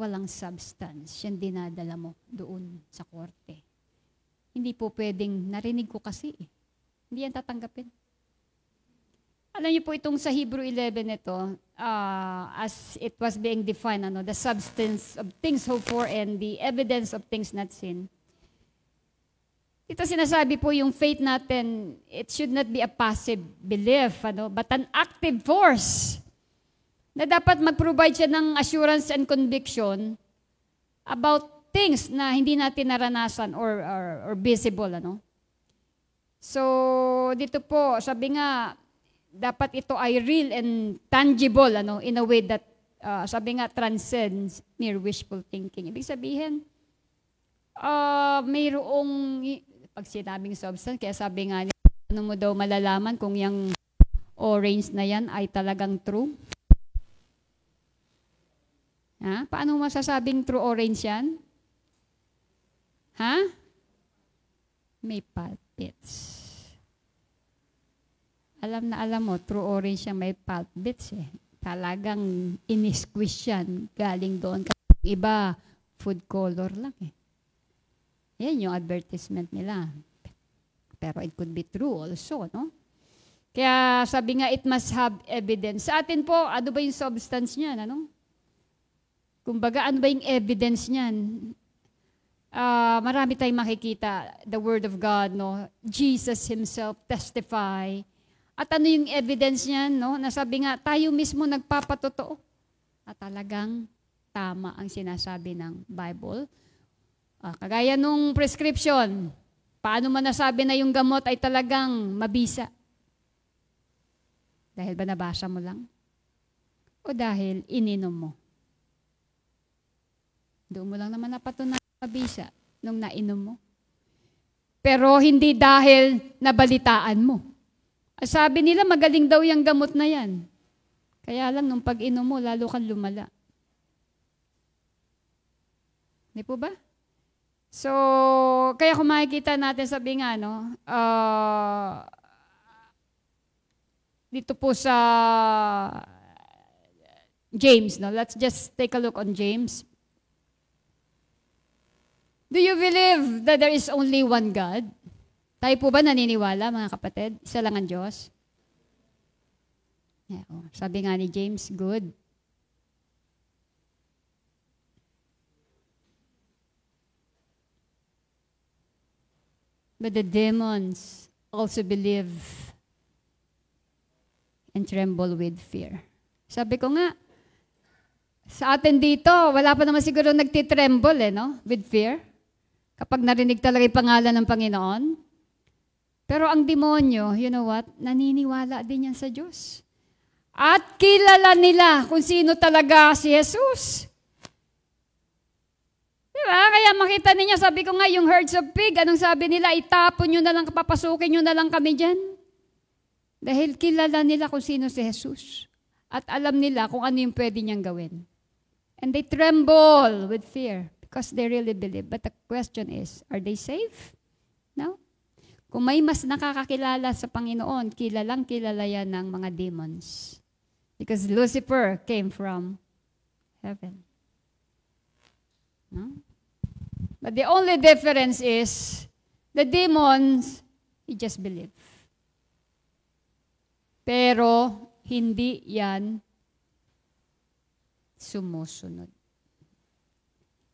Walang substance. Yan dinadala mo doon sa korte. Hindi po pwedeng, narinig ko kasi eh. Hindi yan tatanggapin. Alam niyo po itong sa Hebrew 11 ito, as it was being defined, the substance of things hoped for and the evidence of things not seen. Ito sinasabi po yung faith natin, it should not be a passive belief, but an active force na dapat mag-provide siya ng assurance and conviction about things na hindi natin naranasan or visible. So, dito po, sabi nga, dapat ito ay real and tangible in a way that, sabi nga, transcends mere wishful thinking. Ibig sabihin, mayroong, pag sinabing substance, kaya sabi nga, ano mo daw malalaman kung yung orange na yan ay talagang true? Ha? Paano masasabing true orange yan? Ha? May pulp bits. Alam na alam mo, true orange yan may pulp bits eh. Talagang in-squeeze yan galing doon. Iba, food color lang eh. Yan yung advertisement nila. Pero it could be true also, no? Kaya sabi nga, it must have evidence. Sa atin po, ano ba yung substance niyan, Kumbaga, ano ba yung evidence niyan? Marami tayong makikita, the Word of God, Jesus Himself testify. At ano yung evidence niyan, Nasabi nga, tayo mismo nagpapatotoo. At talagang tama ang sinasabi ng Bible. Kagaya nung prescription, paano man nasabi na yung gamot ay talagang mabisa? Dahil ba nabasa mo lang? O dahil ininom mo? Doon mo lang naman napatunayan mabisa nung nainom mo. Pero hindi dahil nabalitaan mo. Sabi nila magaling daw yung gamot na yan. Kaya lang nung pag-inom mo, lalo kang lumala. Di po ba? So, kaya kung makikita natin, sabi nga, dito po sa James, let's just take a look on James. Do you believe that there is only one God? Tayo po ba naniniwala, mga kapatid? Isa lang ang Diyos? Yeah, sabi nga ni James, good. But the demons also believe and tremble with fear. Sabi ko nga, sa atin dito, wala pa naman siguro nagtitremble, with fear. Kapag narinig talaga yung pangalan ng Panginoon. Pero ang demonyo, you know what? Naniniwala din yan sa Diyos. At kilala nila kung sino talaga si Jesus. Diba? Kaya makita niya, sabi ko nga, yung herds of pig, anong sabi nila? Itapon nyo na lang, papasukin nyo na lang kami dyan. Dahil kilala nila kung sino si Jesus. At alam nila kung ano yung pwede niyang gawin. And they tremble with fear because they really believe. But the question is, are they safe? No? Kung may mas nakakakilala sa Panginoon, kilalang kilala yan ng mga demons. Because Lucifer came from heaven. No? But the only difference is, the demons, he just believe. Pero, hindi yan sumusunod.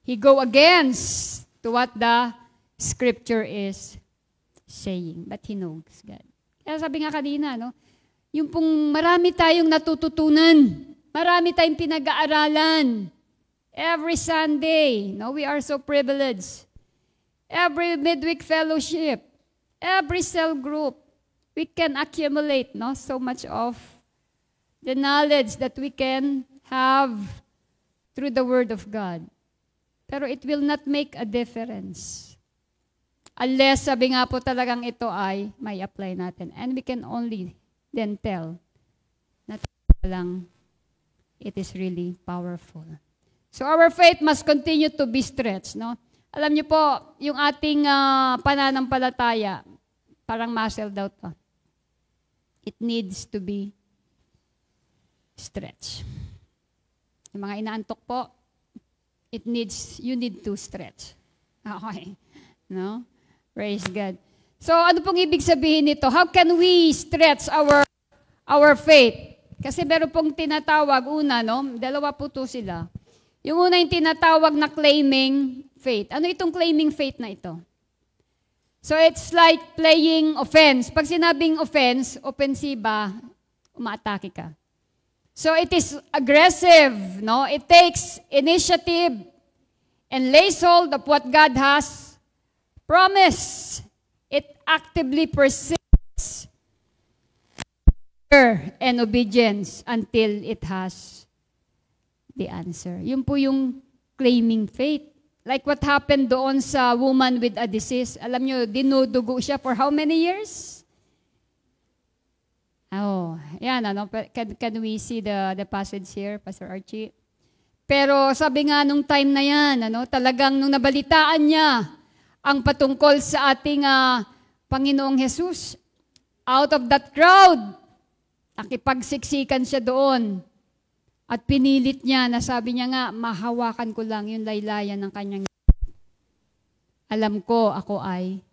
He go against to what the Scripture is saying, but He knows God. Kaya sabi nga kanina, no, yung pong marami tayong natututunan, marami tayong pinag-aaralan. Every Sunday, no, we are so privileged. Every midweek fellowship, every cell group, we can accumulate, no, so much of the knowledge that we can have through the Word of God. Pero it will not make a difference unless sabi nga po talagang ito ay may apply natin. And we can only then tell na lang it is really powerful. So our faith must continue to be stretched. No? Alam niyo po, yung ating pananampalataya, parang muscle daw to. It needs to be stretched. Yung mga inaantok po, you need to stretch. Okay. No? Praise God. So, ano pong ibig sabihin nito? How can we stretch our faith? Kasi meron pong tinatawag, una, no? Dalawa po to sila. Yung una yung tinatawag na claiming faith. Ano itong claiming faith na ito? So, it's like playing offense. Pag sinabing offense, ofensiba, umaatake ka. So, it is aggressive, no? It takes initiative and lays hold of what God has promise. It actively persists and obedience until it has the answer. Yun po yung claiming faith. Like what happened doon sa woman with a disease. Alam nyo, dinudugo siya for how many years? Oh, yan, ano, can we see the passage here, Pastor Archie? Pero sabi nga nung time na yan, ano, talagang nung nabalitaan niya ang patungkol sa ating Panginoong Jesus, out of that crowd, nakipagsiksikan siya doon. At pinilit niya na sabi niya nga, mahawakan ko lang yung laylayan ng kanyang. Alam ko, ako ay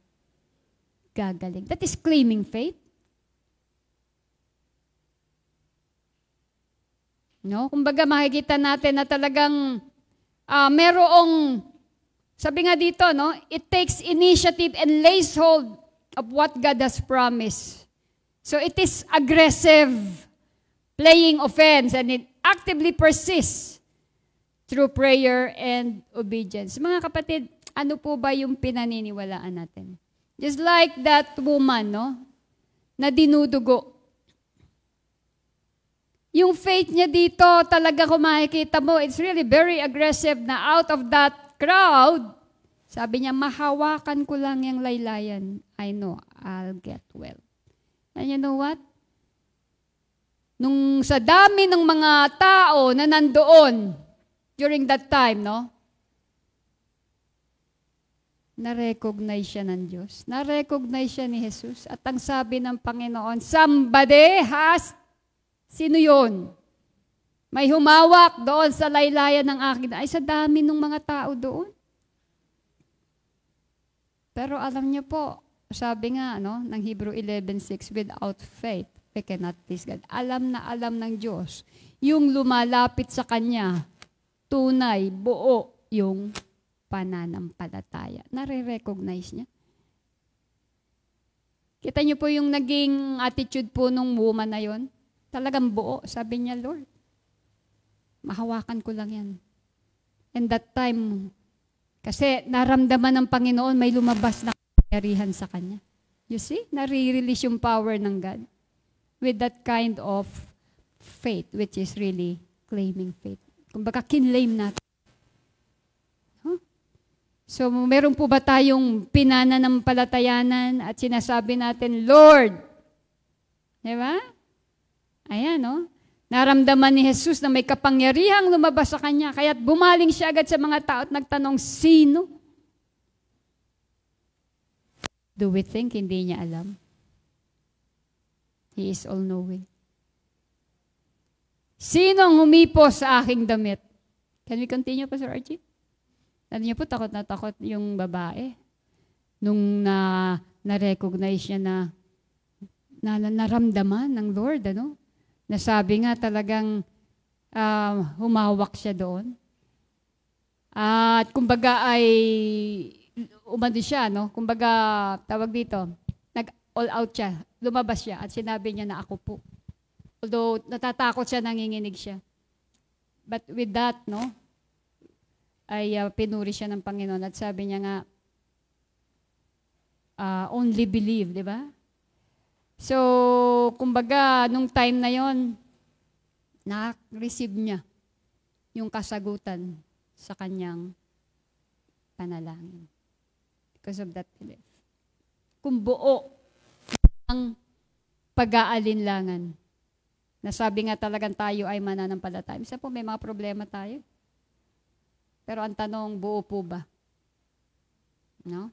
gagaling. That is claiming faith. No? Kumbaga makikita natin na talagang merong, sabi nga dito, no, it takes initiative and lays hold of what God has promised. So it is aggressive, playing offense, and it actively persists through prayer and obedience. Mga kapatid, ano po ba yung pinaniniwalaan natin? Just like that woman, no, na dinudugo. Yung faith niya dito, talaga kung makikita mo, it's really very aggressive na out of that crowd, sabi niya, mahawakan ko lang yung laylayan. I know, I'll get well. And you know what? Nung sa dami ng mga tao na nandoon during that time, no? Na-recognize siya ng Diyos. Na-recognize siya ni Jesus. At ang sabi ng Panginoon, somebody has, sino yun? May humawak doon sa laylayan ng akin. Ay, sa dami ng mga tao doon. Pero alam niyo po, sabi nga no, ng Hebrew 11:6, without faith, we cannot please God. Alam na alam ng Diyos, yung lumalapit sa Kanya, tunay, buo yung pananampalataya. Nare-recognize niya. Kita niyo po yung naging attitude po nung woman na yon. Talagang buo. Sabi niya, Lord, mahawakan ko lang yan. And that time, kasi naramdaman ng Panginoon, may lumabas na kapangyarihan sa Kanya. You see? Nare-release yung power ng God with that kind of faith, which is really claiming faith. Kumbaga, kinlaim natin. Huh? So, meron po ba tayong pinananampalatayanan at sinasabi natin, Lord, di ba? Ayan, no? Naramdaman ni Jesus na may kapangyarihang lumabas sa Kanya, kaya't bumaling siya agad sa mga tao at nagtanong, sino? Do we think hindi niya alam? He is all-knowing. Sino ang humipo sa aking damit? Can we continue, Pastor Archie? Alam niyo po, takot na takot yung babae. Nung na-recognize niya na naramdaman ng Lord, ano? Nasabi nga talagang humawak siya doon. At kumbaga ay umano siya, no? Kumbaga, tawag dito, Nag-all out siya. Lumabas siya at sinabi niya na ako po. Although natatakot siya, nanginginig siya. But with that, no, ay pinuri siya ng Panginoon at sabi niya nga, only believe, di ba? So, kumbaga, nung time na yon, na-receive niya yung kasagutan sa kanyang panalangin. Because of that belief. Kung buo ang pag-aalinlangan, nasabi nga talagang tayo ay mananampalataya. Minsan po may mga problema tayo. Pero ang tanong, buo po ba? No?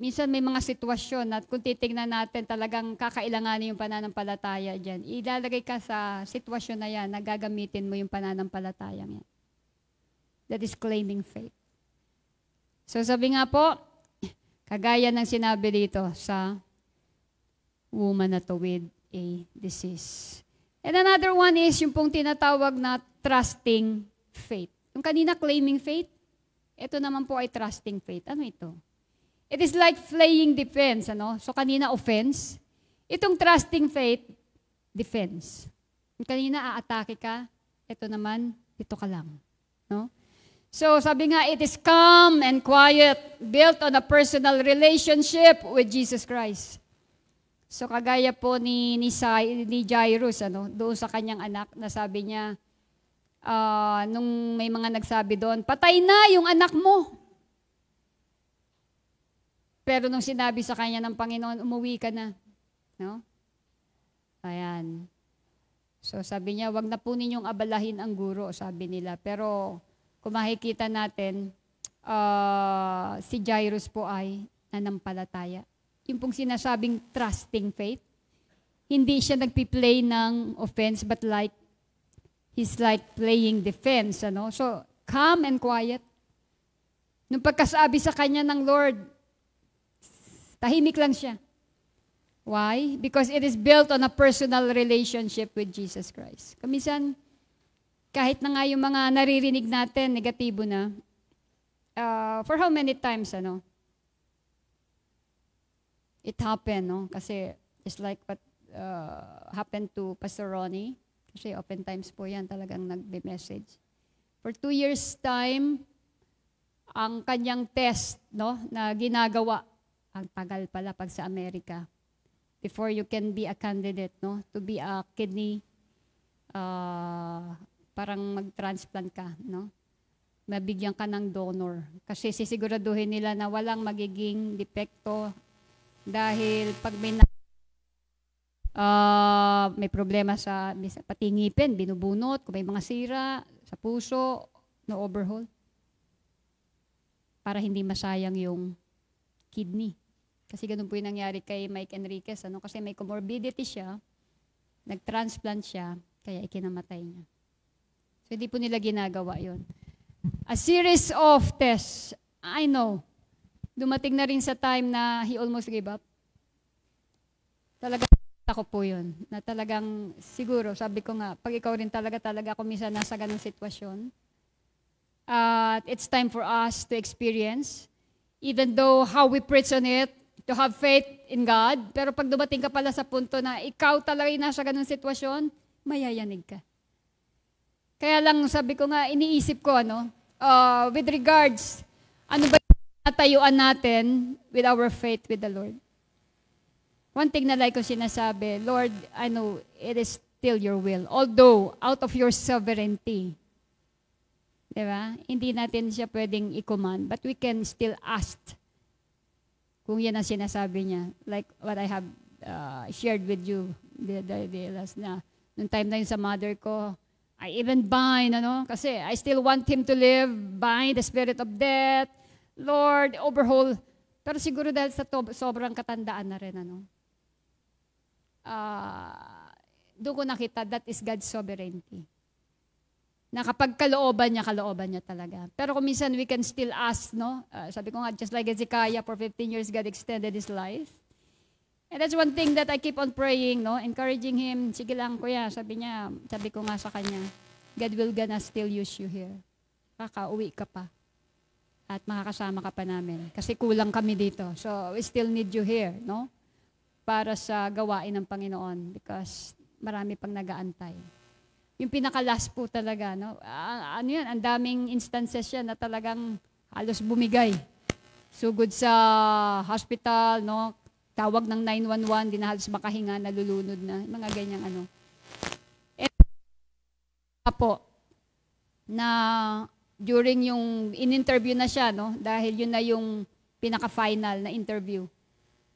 Minsan may mga sitwasyon at kung titignan natin talagang kakailanganin yung pananampalataya dyan. Ilalagay ka sa sitwasyon na yan na gagamitin mo yung pananampalatayang yan. That is claiming faith. So sabi nga po, kagaya ng sinabi dito sa woman na to with a disease. And another one is yung pong tinatawag na trusting faith. Yung kanina claiming faith, ito naman po ay trusting faith. Ano ito? It is like playing defense, ano? So kanina offense, itong trusting faith, defense. Yung kanina aatake ka, ito naman, ito ka lang. No? So sabi nga, it is calm and quiet, built on a personal relationship with Jesus Christ. So kagaya po ni Jairus, ano, doon sa kanyang anak, na sabi niya, nung may mga nagsabi doon, patay na yung anak mo. Pero nung sinabi sa kanya ng Panginoon, umuwi ka na. No? Ayan. So sabi niya, wag na po ninyong abalahin ang guro, sabi nila. Pero kung makikita natin, si Jairus po ay nanampalataya. Yung pong sinasabing trusting faith, hindi siya nagpi-play ng offense, but he's like playing defense. Ano? So, calm and quiet. Nung pagkasabi sa kanya ng Lord, tahimik lang siya. Why? Because it is built on a personal relationship with Jesus Christ. Kamisan, kahit na nga yung mga naririnig natin, negatibo na, for how many times, ano? It happened, no? Kasi, just like what happened to Pastor Ronnie, kasi oftentimes po yan talagang nagbe-message. For 2 years' time, ang kanyang test, no, na ginagawa, ang tagal pala pag sa Amerika, before you can be a candidate, no, to be a kidney, parang mag-transplant ka, no? Mabigyan ka ng donor. Kasi sisiguraduhin nila na walang magiging depekto dahil pag may problema sa pati ngipin, binubunot, kung may mga sira sa puso, no overhaul. Para hindi masayang yung kidney. Kasi ganun po yung nangyari kay Mike Enriquez, ano? Kasi may comorbidity siya, nag-transplant siya, kaya ikinamatay niya. So hindi po nila ginagawa yun. A series of tests, I know, dumating na rin sa time na he almost gave up. Talagang ako po yun, na talagang siguro, sabi ko nga, pag ikaw rin talaga ako minsan nasa ganung sitwasyon, it's time for us to experience, even though how we preach on it, to have faith in God, pero pag dumating ka pala sa punto na ikaw talaga yung nasa ganung sitwasyon, mayayanig ka. Kaya lang sabi ko nga, iniisip ko, ano, with regards, ano ba yung natayuan natin with our faith with the Lord? One thing na like ko sinasabi, Lord, I know it is still your will. Although, out of your sovereignty, diba? Hindi natin siya pwedeng i-command, but we can still ask kung yan ang sinasabi niya. Like what I have shared with you the last na, nung time na yun sa mother ko, I even bind, ano, kasi I still want him to live, bind the spirit of death, Lord, overhaul. Pero siguro dahil sa sobrang katandaan na rin, ano, doon ko nakita, that is God's sovereignty. Na kapag kalooban niya talaga. Pero kung minsan we can still ask, no? Sabi ko nga, just like Hezekiah, for 15 years, God extended his life. And that's one thing that I keep on praying, no? Encouraging him, sige lang, kuya, sabi ko nga sa kanya, God will gonna still use you here. Kakauwi ka pa. at makakasama ka pa namin. Kasi kulang kami dito. So, we still need you here, no? Para sa gawain ng Panginoon because marami pang nag-aantay. Yung pinaka-last po talaga, no? Ano yan, ang daming instances yan na talagang halos bumigay. Sugod sa hospital, no? Tawag ng 911, di na halos makahinga, nalulunod na. Mga ganyang ano. Po, na during yung in-interview na siya, no? Dahil yun na yung pinaka-final na interview.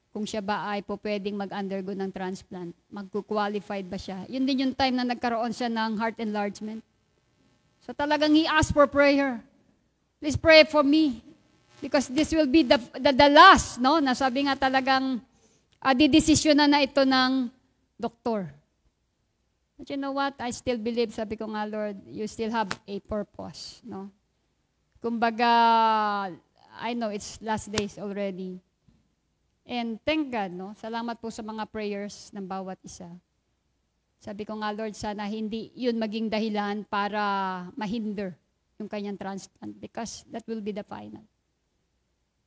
Kung siya ba ay po pwedeng mag-undergo ng transplant, magku-qualified ba siya. Yun din yung time na nagkaroon siya ng heart enlargement. So talagang he asked for prayer. Please pray for me. Because this will be the last, no? Nasabi nga talagang didesisyon na ito ng doktor. But you know what? I still believe, sabi ko nga, Lord, you still have a purpose, no? Kumbaga, I know it's last days already. And thank God, no? Salamat po sa mga prayers ng bawat isa. Sabi ko nga, Lord, sana hindi yun maging dahilan para mahinder yung kanyang transplant because that will be the final.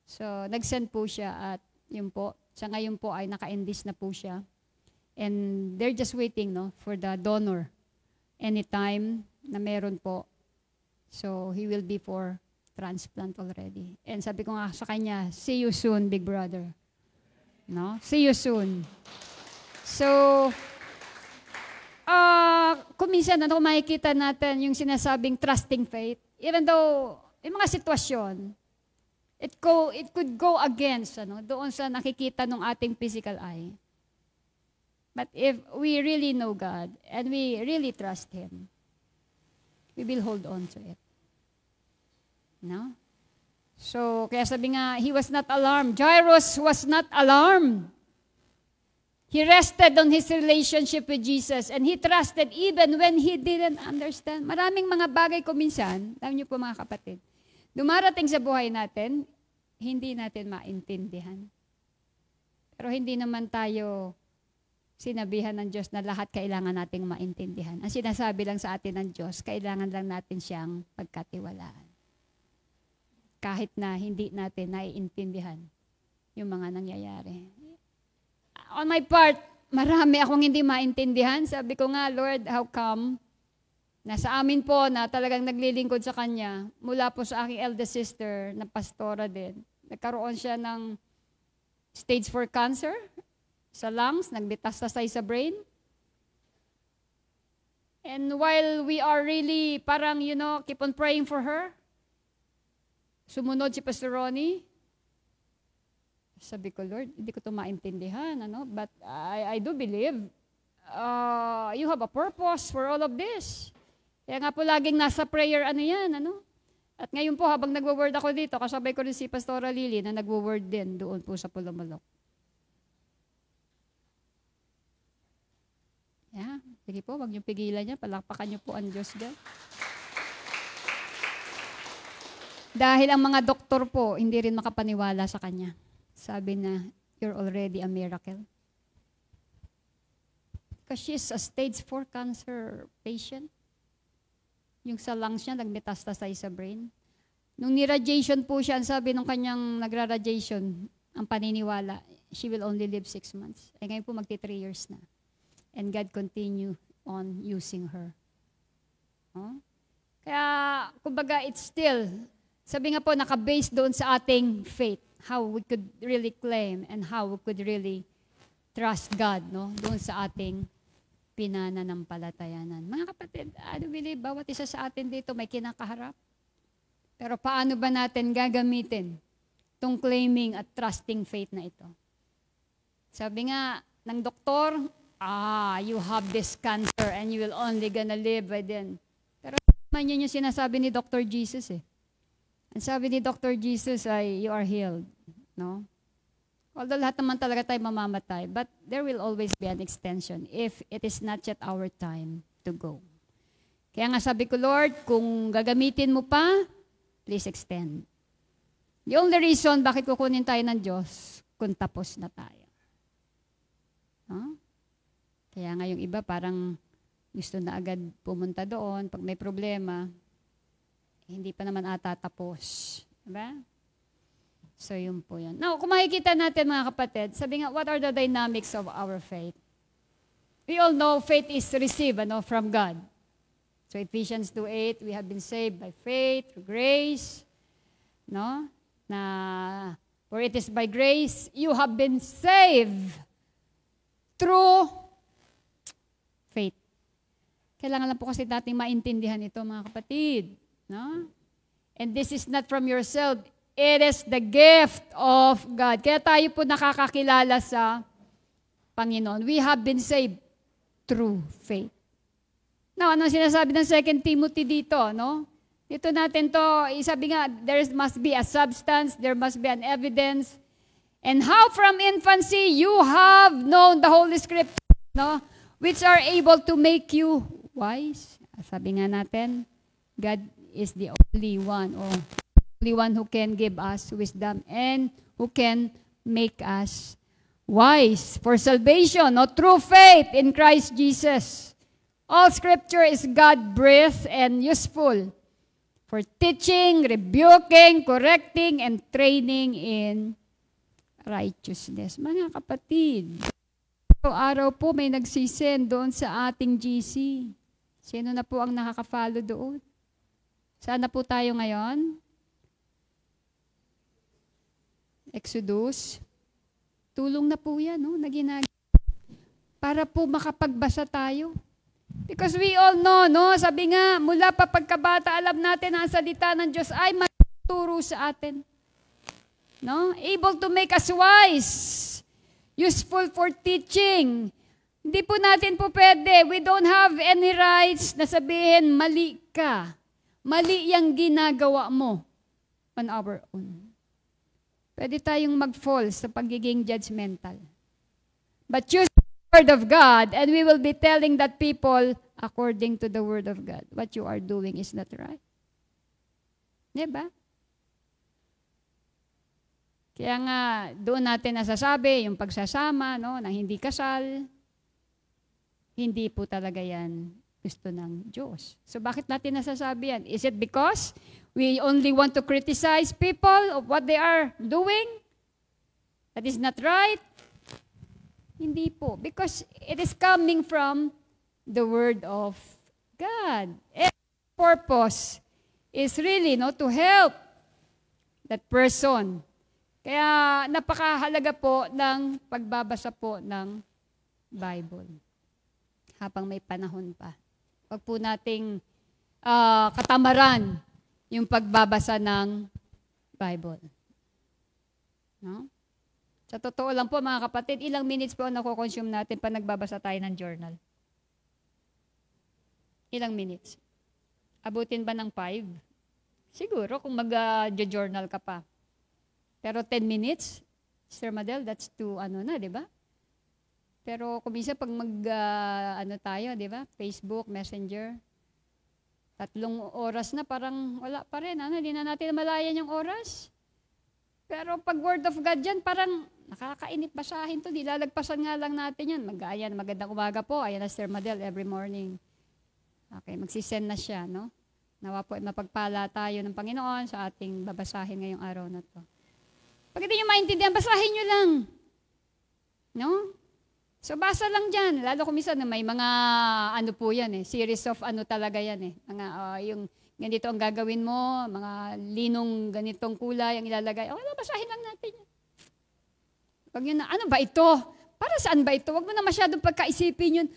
So, nag-send po siya at yun po, sa ngayon po ay naka-enlist na po siya. And they're just waiting, no, for the donor. Anytime na meron po. So, he will be for transplant already. And sabi ko nga sa kanya, see you soon, big brother. No? See you soon. So, kung minsan, ano, makikita natin yung sinasabing trusting faith, even though, yung mga sitwasyon, it could go against, ano, doon sa nakikita ng ating physical eye. But if we really know God and we really trust Him, we will hold on to it. No? So, kaya sabi nga, he was not alarmed. Jairus was not alarmed. He rested on his relationship with Jesus and he trusted even when he didn't understand. Maraming mga bagay ko minsan, alam niyo po mga kapatid, dumarating sa buhay natin, hindi natin maintindihan. Pero hindi naman tayo sinabihan ng Diyos na lahat kailangan nating maintindihan. Ang sinasabi lang sa atin ng Diyos, kailangan lang natin siyang pagkatiwalaan. Kahit na hindi natin naiintindihan yung mga nangyayari. On my part, marami akong hindi maintindihan. Sabi ko nga, Lord, how come? Na sa amin po na talagang naglilingkod sa Kanya, mula po sa aking eldest sister na pastora din, nagkaroon siya ng stage 4 cancer sa lungs, nagmetastasay sa brain. And while we are really parang, you know, keep on praying for her, sumunod si Pastor Ronnie. Sabi ko, Lord, hindi ko ito maintindihan, ano? But I do believe you have a purpose for all of this. Kaya nga po laging nasa prayer, ano yan, ano? At ngayon po, habang nagwo-word ako dito, kasabay ko rin si Pastora Lily na nagwo-word din doon po sa Pulamalok. Yeah, sige po, wag niyo pigilan niya. Palakpakan niyo po ang Diyos dyan. Dahil ang mga doktor po, hindi rin makapaniwala sa kanya. Sabi na, you're already a miracle. Because she's a stage 4 cancer patient. Yung sa lungs niya, nag-metastasize sa brain. Nung ni-radiation po siya, ang sabi nung kanyang nagra-radiation, ang paniniwala, she will only live 6 months. Eh ngayon po, magti 3 years na. And God continue on using her. Oh? Kaya, kumbaga, it's still, sabi nga po, naka-base doon sa ating faith. How we could really claim and how we could really trust God, no? Doon sa ating pinananampalatayanan. Mga kapatid, I do believe, bawat isa sa atin dito may kinakaharap. Pero paano ba natin gagamitin itong claiming at trusting faith na ito? Sabi nga ng doktor, you have this cancer and you will only gonna live by then. Pero naman yun yung sinasabi ni Dr. Jesus eh. Ang sabi ni Dr. Jesus ay, you are healed. No? Although lahat naman talaga tayo mamamatay, but there will always be an extension if it is not yet our time to go. Kaya nga sabi ko, Lord, kung gagamitin mo pa, please extend. The only reason bakit kukunin tayo ng Diyos, kung tapos na tayo. No? Kaya nga yung iba parang gusto na agad pumunta doon. Pag may problema, hindi pa naman ata tapos Diba? So, yun po yun. Now, kung makikita natin mga kapatid, sabi nga, what are the dynamics of our faith? We all know faith is received from God. So, Ephesians 2:8, we have been saved by faith, through grace. No? For it is by grace, you have been saved through faith. Kailangan lang po kasi natin maintindihan ito, mga kapatid. No? And this is not from yourself. It is the gift of God. Kaya tayo po nakakakilala sa Panginoon. We have been saved through faith. Now, ano sinasabi ng 2 Timothy dito, no? Dito natin to, sabi nga, there must be a substance, there must be an evidence. And how from infancy you have known the Holy Scripture, no? Which are able to make you wise. Sabi nga natin, God is the only one, who can give us wisdom and who can make us wise for salvation, through faith in Christ Jesus. All Scripture is God-breathed and useful for teaching, rebuking, correcting, and training in righteousness. Mga kapatid, araw-araw po may nagsisend doon sa ating GC. Sino na po ang nakaka-follow doon? Saan na po tayo ngayon? Exodus. Tulong na po yan, na ginagawa. Para po makapagbasa tayo. Because we all know, sabi nga, mula pa pagkabata, alam natin ang salita ng Diyos ay matuturo sa atin. No? Able to make us wise. Useful for teaching. Hindi po natin po pwede. We don't have any rights na sabihin, mali ka. Mali yung ginagawa mo on our own. Pwede tayong mag-fall sa pagiging judgmental. But choose the Word of God and we will be telling that people according to the Word of God. What you are doing is not right. Diba? Kaya nga, doon natin nasasabi, yung pagsasama, na hindi kasal, hindi po talaga yan gusto ng Diyos. So bakit natin nasasabi yan? Is it because we only want to criticize people of what they are doing? That is not right? Hindi po. Because it is coming from the Word of God. And the purpose is really to help that person. Kaya napakahalaga po ng pagbabasa po ng Bible. Habang may panahon pa. Huwag po nating katamaran yung pagbabasa ng Bible. No? Sa totoo lang po mga kapatid, ilang minutes po nako-consume natin pa nagbabasa tayo ng journal? Ilang minutes? Abutin ba ng 5? Siguro kung mag-journal ka pa. Pero 10 minutes, Sir Madel, that's too di ba? Pero kung minsan pag tayo, di ba? Facebook, Messenger, 3 oras na parang wala pa rin. Hindi na natin malayan yung oras. Pero pag Word of God dyan, parang nakakainip basahin to. Dilalagpasan nga lang natin yan. Magandang umaga po. Ayan na Sir Madel every morning. Okay, magsisend na siya, no? Nawa po mapagpala tayo ng Panginoon sa ating babasahin ngayong araw na to. Pag hindi nyo maintindihan, basahin nyo lang. No? So, basa lang dyan. Lalo kung minsan may mga po yan series of talaga yan Mga, yung ganito ang gagawin mo, mga linong ganitong kulay ang ilalagay. Basahin lang natin yan. Pag yun ano ba ito? Para saan ba ito? Huwag mo na masyadong pagkaisipin yun.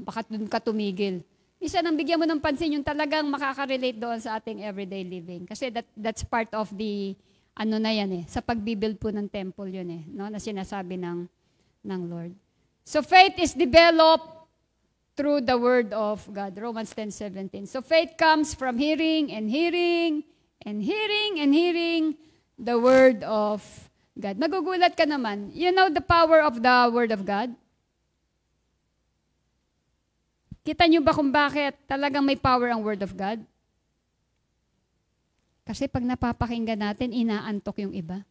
Baka dun ka tumigil. Minsan ang bigyan mo ng pansin yung talagang makaka-relate doon sa ating everyday living. Kasi that's part of the, sa pagbibuild po ng temple yun na sinasabi ng Lord. So faith is developed through the Word of God. Romans 10:17. So faith comes from hearing and hearing and hearing and hearing the Word of God. Magugulat ka naman. You know the power of the Word of God? Kita nyo ba kung bakit talagang may power ang Word of God? Kasi pag napapakinggan natin, inaantok yung iba.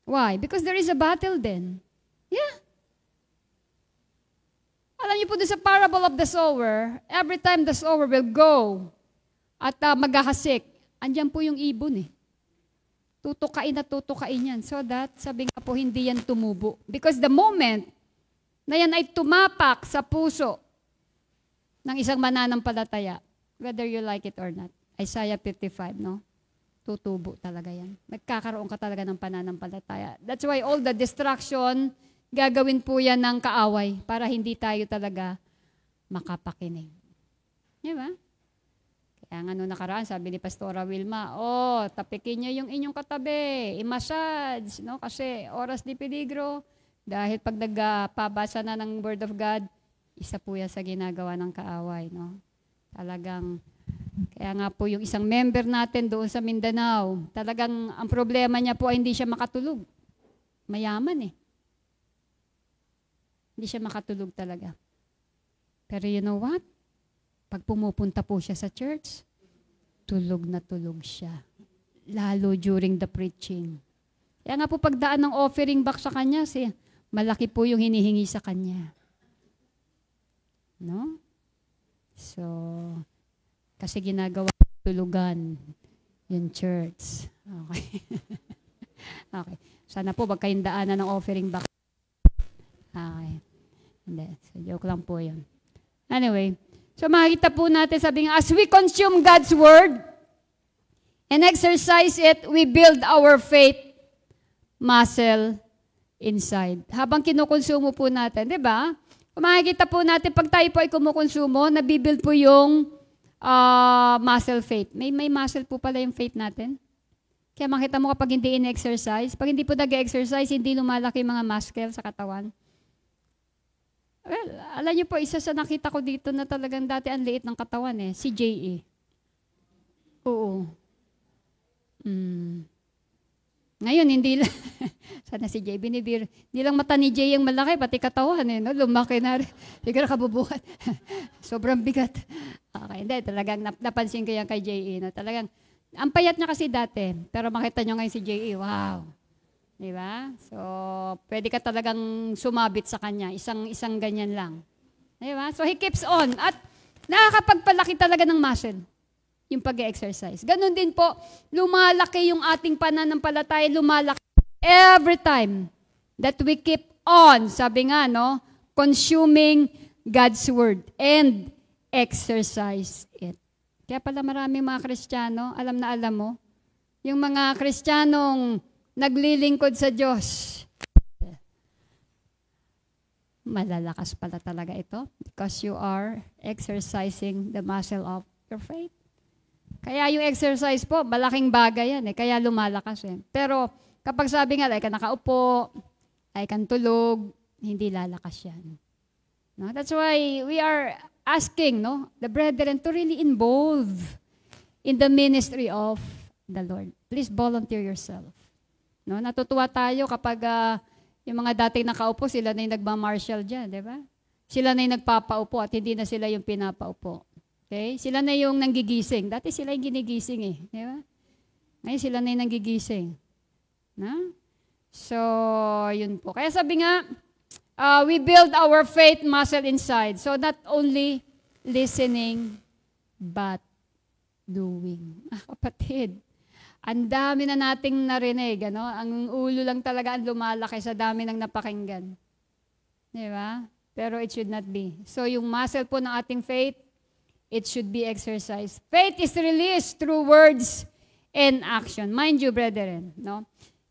Why? Because there is a battle then. Yeah. Alam niyo po doon sa parable of the sower, every time the sower will go at maghahasik, andyan po yung ibon eh. Tutukain na tutukain yan. So that, sabi nga po, hindi yan tumubo. Because the moment na yan ay tumapak sa puso ng isang mananampalataya, whether you like it or not, Isaiah 55, no? Tutubo talaga yan. Nagkakaroon ka talaga ng pananampalataya. That's why all the distraction, gagawin po yan ng kaaway para hindi tayo talaga makapakinig. Di ba? Kaya nga nung nakaraan, sabi ni Pastora Wilma, tapikin niyo yung inyong katabi, i-massage, no? Kasi oras di peligro. Dahil pag nagpabasa na ng Word of God, isa po yan sa ginagawa ng kaaway, no? Talagang, kaya nga po yung isang member natin doon sa Mindanao, talagang ang problema niya po ay hindi siya makatulog. Mayaman eh. Hindi siya makatulog talaga. Pero you know what? Pag pumupunta po siya sa church, tulog na tulog siya. Lalo during the preaching. Kaya nga po pagdaan ng offering box sa kanya, malaki po yung hinihingi sa kanya. No? So, kasi ginagawa tulugan yung church. Okay. Okay. Sana po wag kayong daanan ng offering box. Okay. Hindi. So, joke lang po yun. Anyway, so makikita po natin, sabi nga, as we consume God's Word and exercise it, we build our faith muscle inside. Habang kinukonsumo po natin, di ba? Makikita po natin, pag tayo po ay kumukonsumo, nabibuild po yung muscle faith. May muscle po pala yung faith natin. Kaya makita mo kapag hindi in-exercise, pag hindi po nag-exercise, hindi lumalaki mga muscle sa katawan. Well, alam niyo po, isa sa nakita ko dito na talagang dati ang liit ng katawan si J.E. Oo. Ngayon, hindi lang, sana si J.E. binibir, hindi lang mata ni J.E. ang malaki, pati katawan no? Lumaki na rin. Siguro kabubuhat. Sobrang bigat. Okay, hindi, talagang napansin ko yan kay J.E. No? Talagang, ang payat niya kasi dati, pero makita niyo ngayon si J.E. Wow. Di ba? So, pwede ka talagang sumabit sa kanya. Isang ganyan lang. Di ba? So, he keeps on. At nakakapagpalaki talaga ng muscle. Yung pag-exercise. Ganon din po, lumalaki yung ating pananampalataya. Lumalaki every time that we keep on, sabi nga, no? Consuming God's Word and exercise it. Kaya pala maraming mga Kristiyano, alam na alam mo, yung mga Kristiyanong naglilingkod sa Diyos. Malalakas pala talaga ito because you are exercising the muscle of your faith. Kaya yung exercise po, malaking bagay yan kaya lumalakas Pero kapag sabi nga, ay ka nakaupo, ay kan tulog, hindi lalakas yan. No? That's why we are asking the brethren to really involve in the ministry of the Lord. Please volunteer yourself. No, natutuwa tayo kapag yung mga dating nakaupo, sila na yung nagmamarshal dyan, di ba? Sila na yung nagpapaupo at hindi na sila yung pinapaupo. Okay? Sila na yung nanggigising. Dati sila yung ginigising di ba? Ngayon sila na yung nanggigising. Na? So, yun po. Kaya sabi nga, we build our faith muscle inside. So, not only listening, but doing. Kapatid, ang dami na nating narinig, Ang ulo lang talaga ang lumalaki sa dami ng napakinggan. Di ba? Pero it should not be. So yung muscle po ng ating faith, it should be exercised. Faith is released through words and action. Mind you, brethren,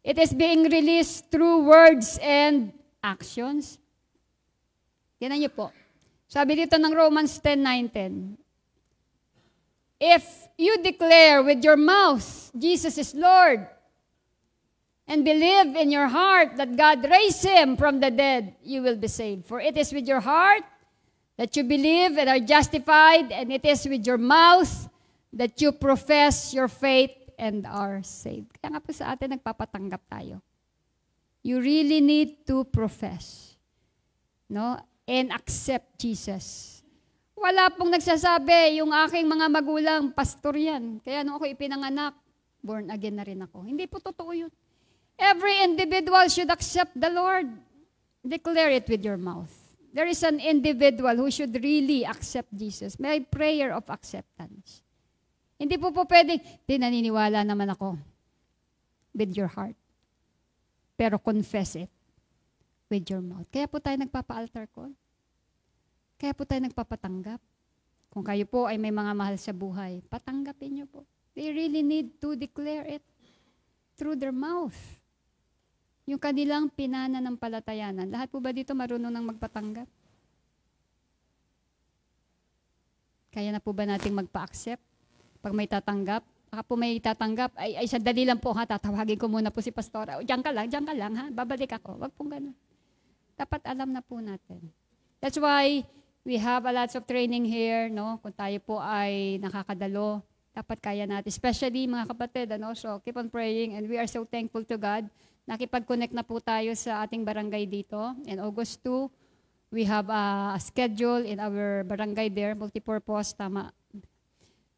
it is being released through words and actions. Tingnan niyo po. Sabi dito ng Romans 10:9-10. If you declare with your mouth, Jesus is Lord, and believe in your heart that God raised Him from the dead, you will be saved. For it is with your heart that you believe and are justified, and it is with your mouth that you profess your faith and are saved. Kaya nga po sa atin, nagpapatanggap tayo. You really need to profess, and accept Jesus. Wala pong nagsasabi, yung aking mga magulang, pastor yan. Kaya nung ako ipinanganak, born again na rin ako. Hindi po totoo yun. Every individual should accept the Lord. Declare it with your mouth. There is an individual who should really accept Jesus. May prayer of acceptance. Hindi po pwedeng, naniniwala naman ako with your heart. Pero confess it with your mouth. Kaya po tayo nagpapa-altar call. Kaya po tayo nagpapatanggap. Kung kayo po ay may mga mahal sa buhay, patanggapin niyo po. They really need to declare it through their mouth. Yung kanilang pinananampalatayanan. Lahat po ba dito marunong nang magpatanggap? Kaya na po ba nating magpa-accept? Pag may tatanggap, baka po may tatanggap, ay sandali lang po ha, tatawagin ko muna po si Pastora. Diyan ka lang ha, babalik ako. Wag pong ganun. Dapat alam na po natin. That's why we have a lots of training here, no? Kung tayo po ay nakakadalo, dapat kaya natin. Especially mga kapatid, so keep on praying and we are so thankful to God. Nakipag-connect na po tayo sa ating barangay dito. In August 2, we have a schedule in our barangay there, multipurpose, tama.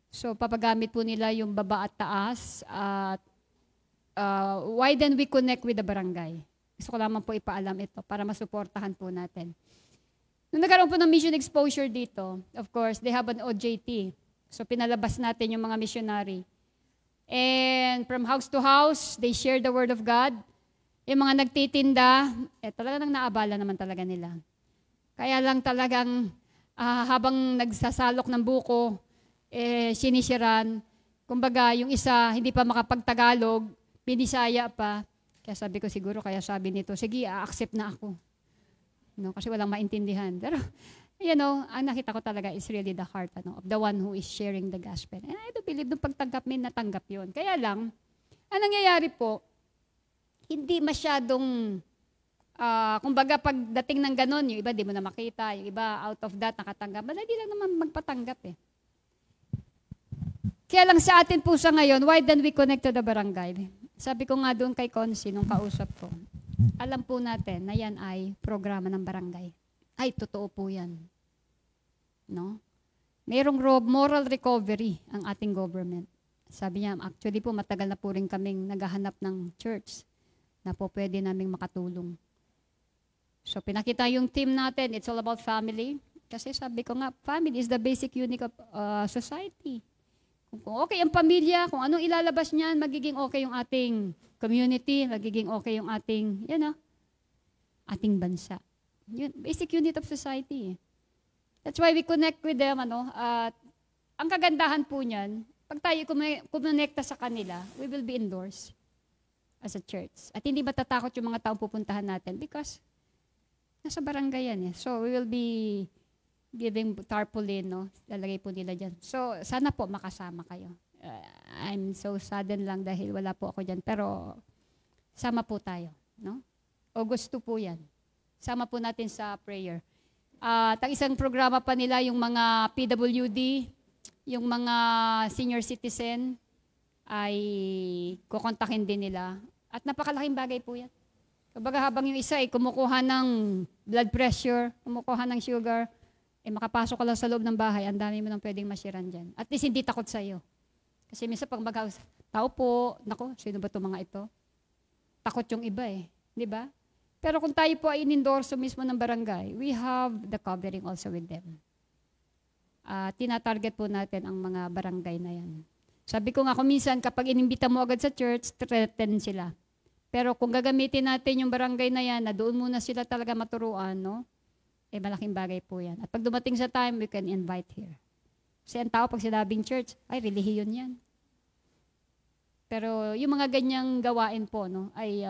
So papagamit po nila yung baba at taas. At why then we connect with the barangay? Gusto ko lamang po ipaalam ito para masuportahan po natin. Nung nagkaroon po ng mission exposure dito, of course, they have an OJT. So pinalabas natin yung mga missionary. And from house to house, they share the word of God. Yung mga nagtitinda, talagang naabala naman talaga nila. Kaya lang talagang habang nagsasalok ng buko, sinisiran. Kumbaga, yung isa hindi pa makapagtagalog, pinisaya pa. Kaya sabi ko siguro, kaya sabi nito, sige, accept na ako. No, kasi walang maintindihan. Pero, ang nakita ko talaga is really the heart of the one who is sharing the gospel. And I do believe nung pagtanggap natanggap yun. Kaya lang, ang nangyayari po, hindi masyadong, kumbaga pagdating ng ganon, yung iba di mo na makita, yung iba out of that nakatanggap. Madali lang naman magpatanggap eh. Kaya lang sa atin po sa ngayon, why then we connect to the barangay? Sabi ko nga doon kay Consi, nung kausap ko, alam po natin na yan ay programa ng barangay. Ay, totoo po yan. No? Mayroong moral recovery ang ating government. Sabi niya, actually po, matagal na po rin kaming naghahanap ng church na po pwede naming makatulong. So, pinakita yung team natin, it's all about family. Kasi sabi ko nga, family is the basic unit of society. Kung okay ang pamilya, kung anong ilalabas niyan, magiging okay yung ating community, magiging okay yung ating, ating bansa. Yun, basic unit of society. That's why we connect with them, at ang kagandahan po niyan, pag tayo kumonekta sa kanila, we will be endorsed as a church. At hindi matatakot yung mga taong pupuntahan natin because nasa barangay yan eh. So we will be giving tarpaulin, lalagay po nila dyan. So sana po makasama kayo. I'm so saddened lang dahil wala po ako dyan. Pero sama po tayo. No? August 2 po yan. Sama po natin sa prayer. At ang isang programa pa nila, yung mga PWD, yung mga senior citizen, ay kukontakin din nila. At napakalaking bagay po yan. Kumbaga habang yung isa ay kumukuha ng blood pressure, kumukuha ng sugar, makapasok ka lang sa loob ng bahay, ang dami mo nang pwedeng masiran dyan. At least hindi takot sa'yo. Kasi minsan pag tao po, nako, sino ba itong mga ito? Takot yung iba eh. Di ba? Pero kung tayo po ay inendorso mismo ng barangay, we have the covering also with them. Tinatarget po natin ang mga barangay na yan. Sabi ko nga kung minsan kapag inimbita mo agad sa church, threaten sila. Pero kung gagamitin natin yung barangay na yan, na doon muna sila talaga maturuan, malaking bagay po yan. At pag dumating sa time, we can invite here. Kasi ang tao pag sinabing church, ay relihiyon yan. Pero yung mga ganyang gawain po, ay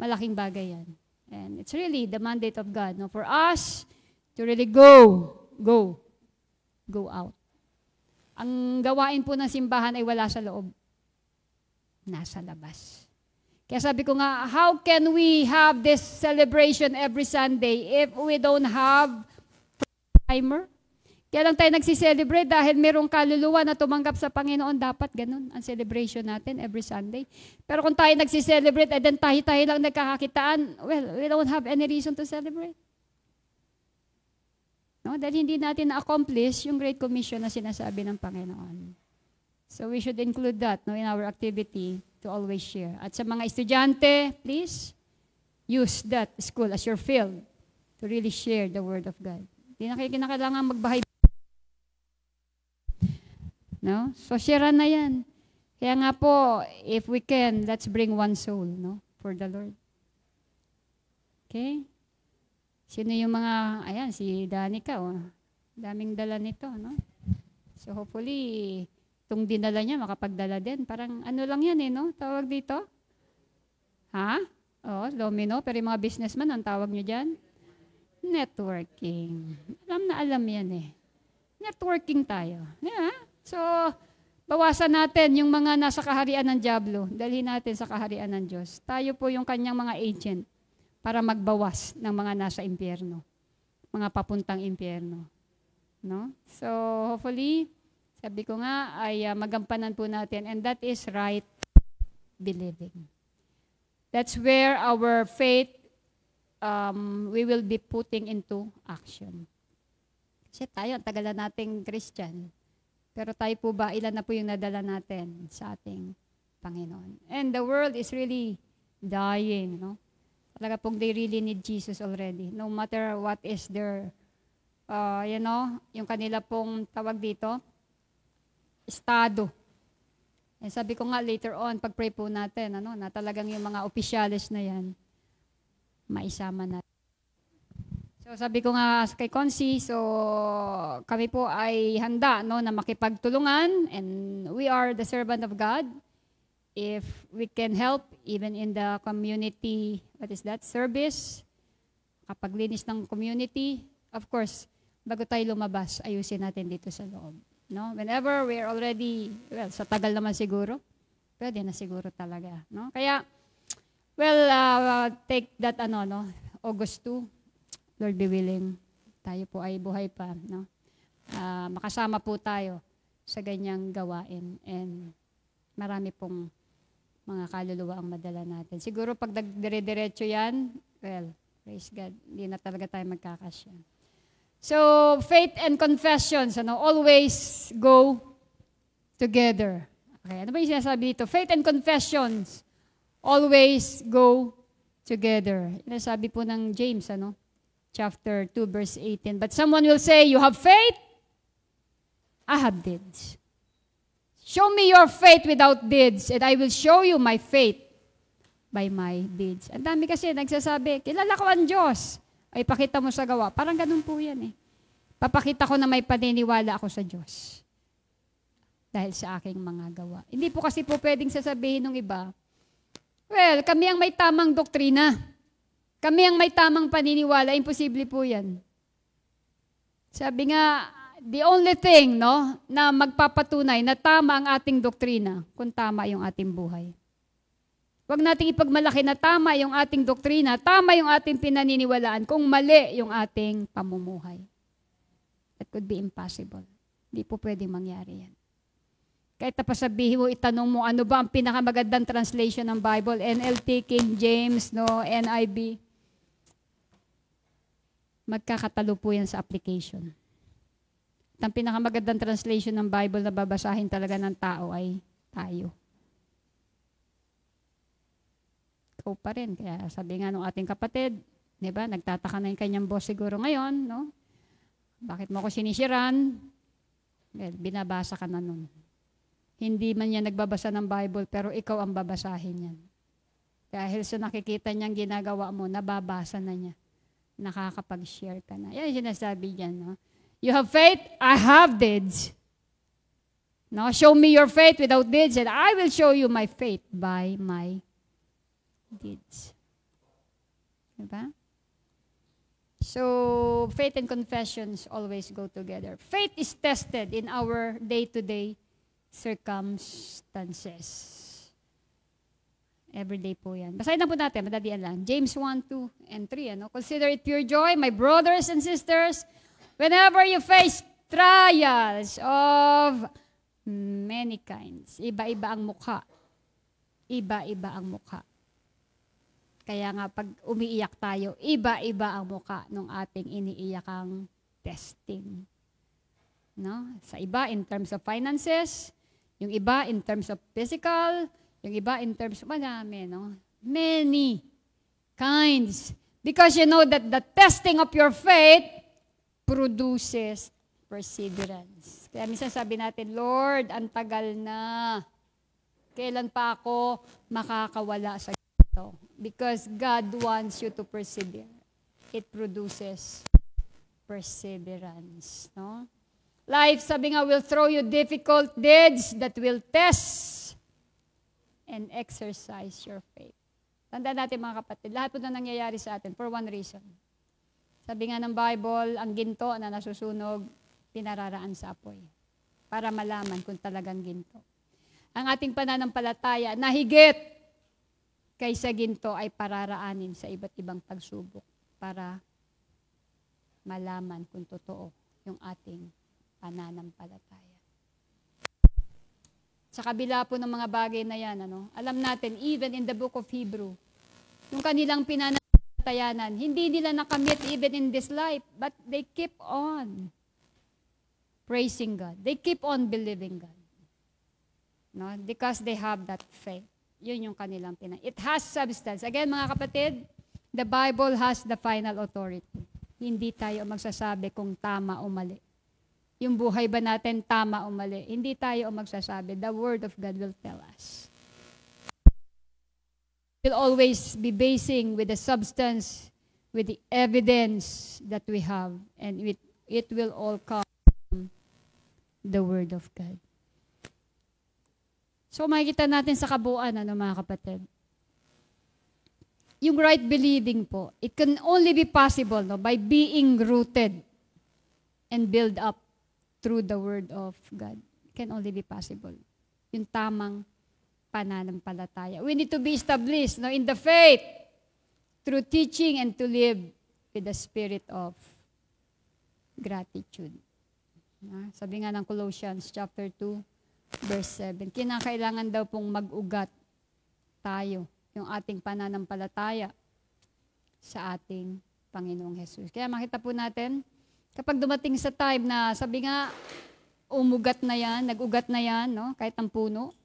malaking bagay yan. And it's really the mandate of God, for us to really go out. Ang gawain po ng simbahan ay wala sa loob. Nasa labas. Kaya sabi ko nga, how can we have this celebration every Sunday if we don't have timer? Kaya lang tayo nagsiselebrate dahil merong kaluluwa na tumanggap sa Panginoon. Dapat ganun ang celebration natin every Sunday. Pero kung tayo nagsiselebrate and then tayo lang nagkakakitaan, well, we don't have any reason to celebrate. Dahil hindi natin na-accomplish yung Great Commission na sinasabi ng Panginoon. So we should include that in our activity to always share. At sa mga estudyante, please use that school as your field to really share the Word of God. Hindi na kayo kinakailangan magbahay. No? So, sharean na yan. Kaya nga po, if we can, let's bring one soul, no? For the Lord. Okay? Sino yung mga, ayan, si Danica, oh. Daming dala nito, no? So, hopefully, itong dinala niya, makapagdala din. Parang ano lang yan, eh, no? Tawag dito? Ha? Oh, domino. Pero yung mga businessman, ang tawag nyo dyan? Networking. Alam na alam yan, eh. Networking tayo. Yeah. So, bawasan natin yung mga nasa kaharian ng dyablo. Dalhin natin sa kaharian ng Diyos. Tayo po yung kanyang mga agent para magbawas ng mga nasa impyerno. Mga papuntang impyerno. No? So, hopefully, sabi ko nga, ay magampanan po natin. And that is right believing. That's where our faith, we will be putting into action. Kasi tayo, ang tagal na nating Christian. Pero tayo po ba, ilan na po yung nadala natin sa ating Panginoon? And the world is really dying, no? Talaga pong they really need Jesus already. No matter what is their, yung kanila pong tawag dito, estado. And sabi ko nga later on, pag-pray po natin, na talagang yung mga opisyalis na yan, maisama natin. So sabi ko nga kay Consi, so kami po ay handa na makipagtulungan, and we are the servant of God. If we can help even in the community, service, kapag linis ng community, of course, bago tayo lumabas, ayusin natin dito sa loob. No? Whenever we're already, sa tagal naman siguro, pwede na siguro talaga. No? Kaya, take that August 2, Lord be willing, tayo po ay buhay pa, no? Makasama po tayo sa ganyang gawain, and marami pong mga kaluluwa ang madala natin. Siguro pag dire-diretso yan, praise God, hindi na talaga tayo magkakasya. So, faith and confessions, always go together. Okay, ano ba yung sinasabi dito? Faith and confessions always go together. Sabi po ng James, chapter 2, verse 18. But someone will say, you have faith? I have deeds. Show me your faith without deeds, and I will show you my faith by my deeds. Ang dami kasi nagsasabi, kilala ko ang Diyos. Ay, pakita mo sa gawa. Parang ganun po yan, eh. Papakita ko na may paniniwala ako sa Diyos. Dahil sa aking mga gawa. Hindi po kasi po pwedeng sasabihin ng iba, kami ang may tamang doktrina. Kami ang may tamang paniniwala, imposible po yan. Sabi nga, the only thing, na magpapatunay na tama ang ating doktrina, kung tama yung ating buhay. Huwag nating ipagmalaki na tama yung ating doktrina, tama yung ating pinaniniwalaan, kung mali yung ating pamumuhay. That could be impossible. Hindi po pwedeng mangyari yan. Kahit napasabihin mo, itanong mo, ano ba ang pinakamagandang translation ng Bible? NLT, King James, NIV. Magkakatalo po yan sa application. At ang pinakamagandang translation ng Bible na babasahin talaga ng tao ay tayo. Ikaw pa rin. Kaya sabi nga nung ating kapatid, di ba, nagtataka na yung kanyang boss siguro ngayon, no? Bakit mo ako sinisiran? Binabasa ka na nun. Hindi man niya nagbabasa ng Bible, pero ikaw ang babasahin yan. Dahil sa nakikita niyang ginagawa mo, nababasa na niya. Nakakapag-share ka na. Yan yung sinasabi niyan, no? You have faith, I have deeds. No? Show me your faith without deeds, and I will show you my faith by my deeds. Diba? So, faith and confessions always go together. Faith is tested in our day-to-day circumstances. Everyday po yan. Basahin na po natin, madalian lang. James 1, 2, and 3. Consider it pure joy, my brothers and sisters, whenever you face trials of many kinds. Iba-iba ang mukha. Iba-iba ang mukha. Kaya nga, pag umiiyak tayo, iba-iba ang mukha ng ating iniiyakang testing. No? Sa iba, in terms of finances, yung iba, in terms of physical, yung iba, in terms of madami, no? Many kinds. Because you know that the testing of your faith produces perseverance. Kaya minsan sabi natin, Lord, ang tagal na. Kailan pa ako makakawala sa ito? Because God wants you to persevere. It produces perseverance. No? Life, sabi nga, will throw you difficult deeds that will test and exercise your faith. Tandaan natin mga kapatid, lahat po na nangyayari sa atin for one reason. Sabi nga ng Bible, ang ginto na nasusunog, pinararaan sa apoy. Para malaman kung talagang ginto. Ang ating pananampalataya na higit kaysa ginto ay pararaanin sa iba't ibang pagsubok para malaman kung totoo yung ating pananampalataya. Sa kabila po ng mga bagay na yan, alam natin, even in the book of Hebrew, yung kanilang pinanampalatayanan, hindi nila nakamit even in this life, but they keep on praising God. They keep on believing God. No? Because they have that faith. Yun yung kanilang It has substance. Again, mga kapatid, the Bible has the final authority. Hindi tayo magsasabi kung tama o mali. Yung buhay ba natin tama o mali? Hindi tayo magsasabi. The Word of God will tell us. We'll always be basing with the substance, with the evidence that we have, and it will all come from the Word of God. So makikita natin sa kabuuan, mga kapatid. Yung right believing po, it can only be possible by being rooted and build up through the Word of God. It can only be possible. Yung tamang pananampalataya. We need to be established in the faith through teaching and to live with the spirit of gratitude. Sabi nga ng Colossians chapter 2, verse 7, kinakailangan daw pong mag-ugat tayo yung ating pananampalataya sa ating Panginoong Jesus. Kaya makita po natin, kapag dumating sa time na sabi nga, umugat na yan, nag-ugat na yan, kahit ang puno,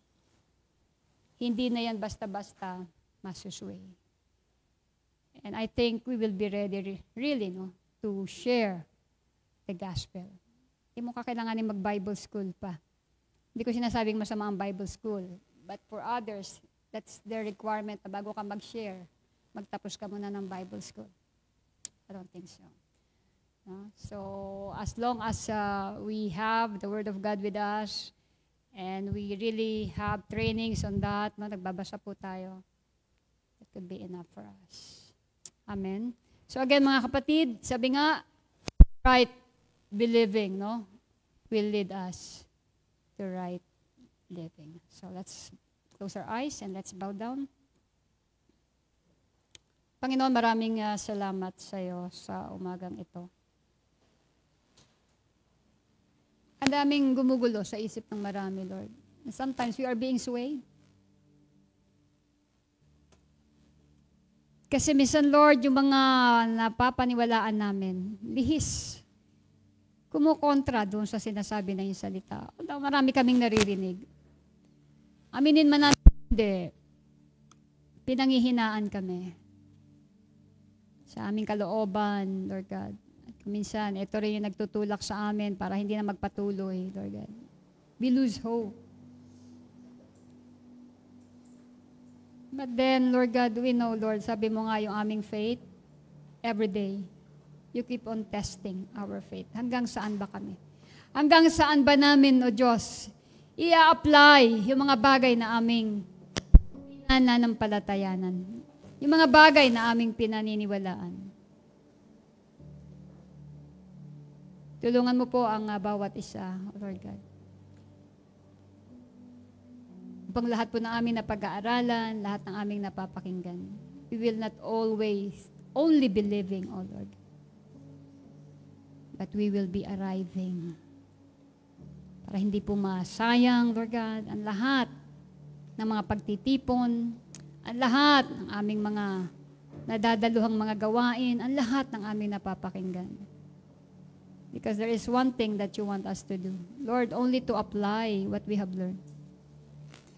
hindi na yan basta-basta masusway. And I think we will be ready really to share the gospel. Hindi mo kakailanganin mag-Bible school pa. Hindi ko sinasabing masama ang Bible school. But for others, that's their requirement na bago ka mag-share, magtapos ka muna ng Bible school. I don't think so. So, as long as we have the Word of God with us, and we really have trainings on that, nagbabasa po tayo, that could be enough for us. Amen. So again, mga kapatid, sabi nga, right believing, will lead us to right living. So let's close our eyes and let's bow down. Panginoon, maraming salamat sa iyo sa umagang ito. Ang daming gumugulo sa isip ng marami, Lord. And sometimes we are being swayed. Kasi minsan, Lord, yung mga napapaniwalaan namin, lihis. Kumukontra doon sa sinasabi na yung salita. Although marami kaming naririnig. Aminin man natin, hindi. Pinanghihinaan kami. Sa aming kalooban, Lord God. Minsan, ito rin yung nagtutulak sa amin para hindi na magpatuloy, Lord God. We lose hope. But then, Lord God, we know, Lord, sabi mo nga yung aming faith, every day, you keep on testing our faith. Hanggang saan ba kami? Hanggang saan ba namin, O Diyos, i-apply yung mga bagay na aming pananampalatayanan. Yung mga bagay na aming pinaniniwalaan. Tulungan mo po ang bawat isa, Lord God. Upang lahat po ng aming napag-aaralan, lahat ng aming napapakinggan, we will not always only be living, O Lord. But we will be arriving. Para hindi po masayang, Lord God, ang lahat ng mga pagtitipon, ang lahat ng aming mga nadadaluhang mga gawain, ang lahat ng aming napapakinggan. Because there is one thing that you want us to do. Lord, only to apply what we have learned.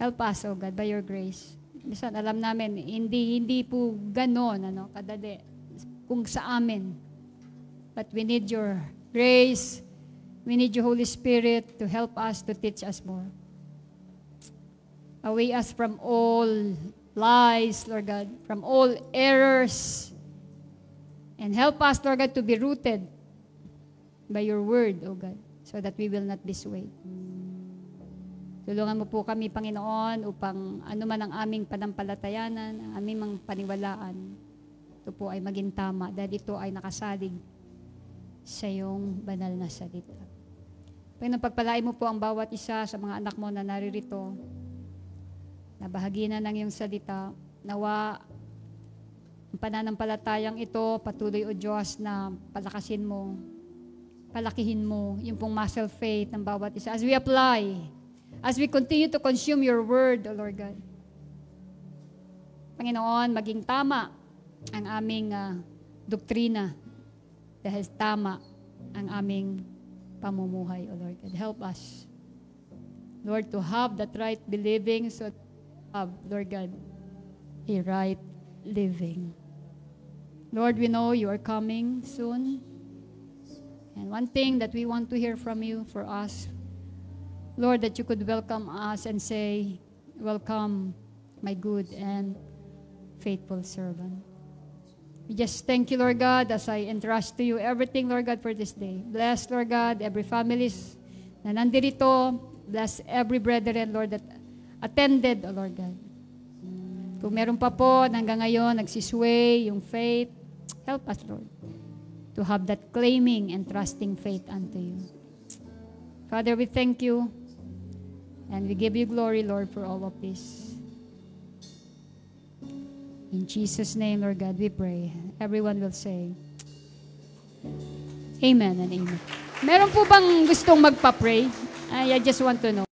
Help us, O God, by your grace. Minsan, alam namin, hindi po ganon, kadali, kung sa amin. But we need your grace We need your Holy Spirit to help us, to teach us more. Away us from all lies, Lord God, from all errors. And help us, Lord God, to be rooted by your word, O God, so that we will not be swayed. Tulungan mo po kami, Panginoon, upang ano man ang aming panampalatayanan, ang aming mga paniwalaan, ito po ay maging tama dahil ito ay nakasalig sa iyong banal na salita. Panginoon, pagpalain mo po ang bawat isa sa mga anak mo na naririto, na bahagi na ng iyong salita, nawa ang pananampalatayang ito, patuloy, O Diyos, na palakasin mo, palakihin mo yung pong muscle faith ng bawat isa. As we apply, as we continue to consume your word, O Lord God. Panginoon, maging tama ang aming doktrina dahil tama ang aming pamumuhay, O Lord God. Help us, Lord, to have that right believing so that we have, Lord God, a right living. Lord, we know you are coming soon. And one thing that we want to hear from you for us, Lord, that you could welcome us and say, welcome, my good and faithful servant. We just thank you, Lord God, as I entrust to you everything, Lord God, for this day. Bless, Lord God, every families na nandirito. Bless every brethren, Lord, that attended, O Lord God. Kung meron pa po hanggang ngayon, nagsisway yung faith, help us, Lord, to have that claiming and trusting faith unto you. Father, we thank you. And we give you glory, Lord, for all of this. In Jesus' name, Lord God, we pray. Everyone will say, Amen and Amen. Meron po bang gustong magpa-pray? I just want to know.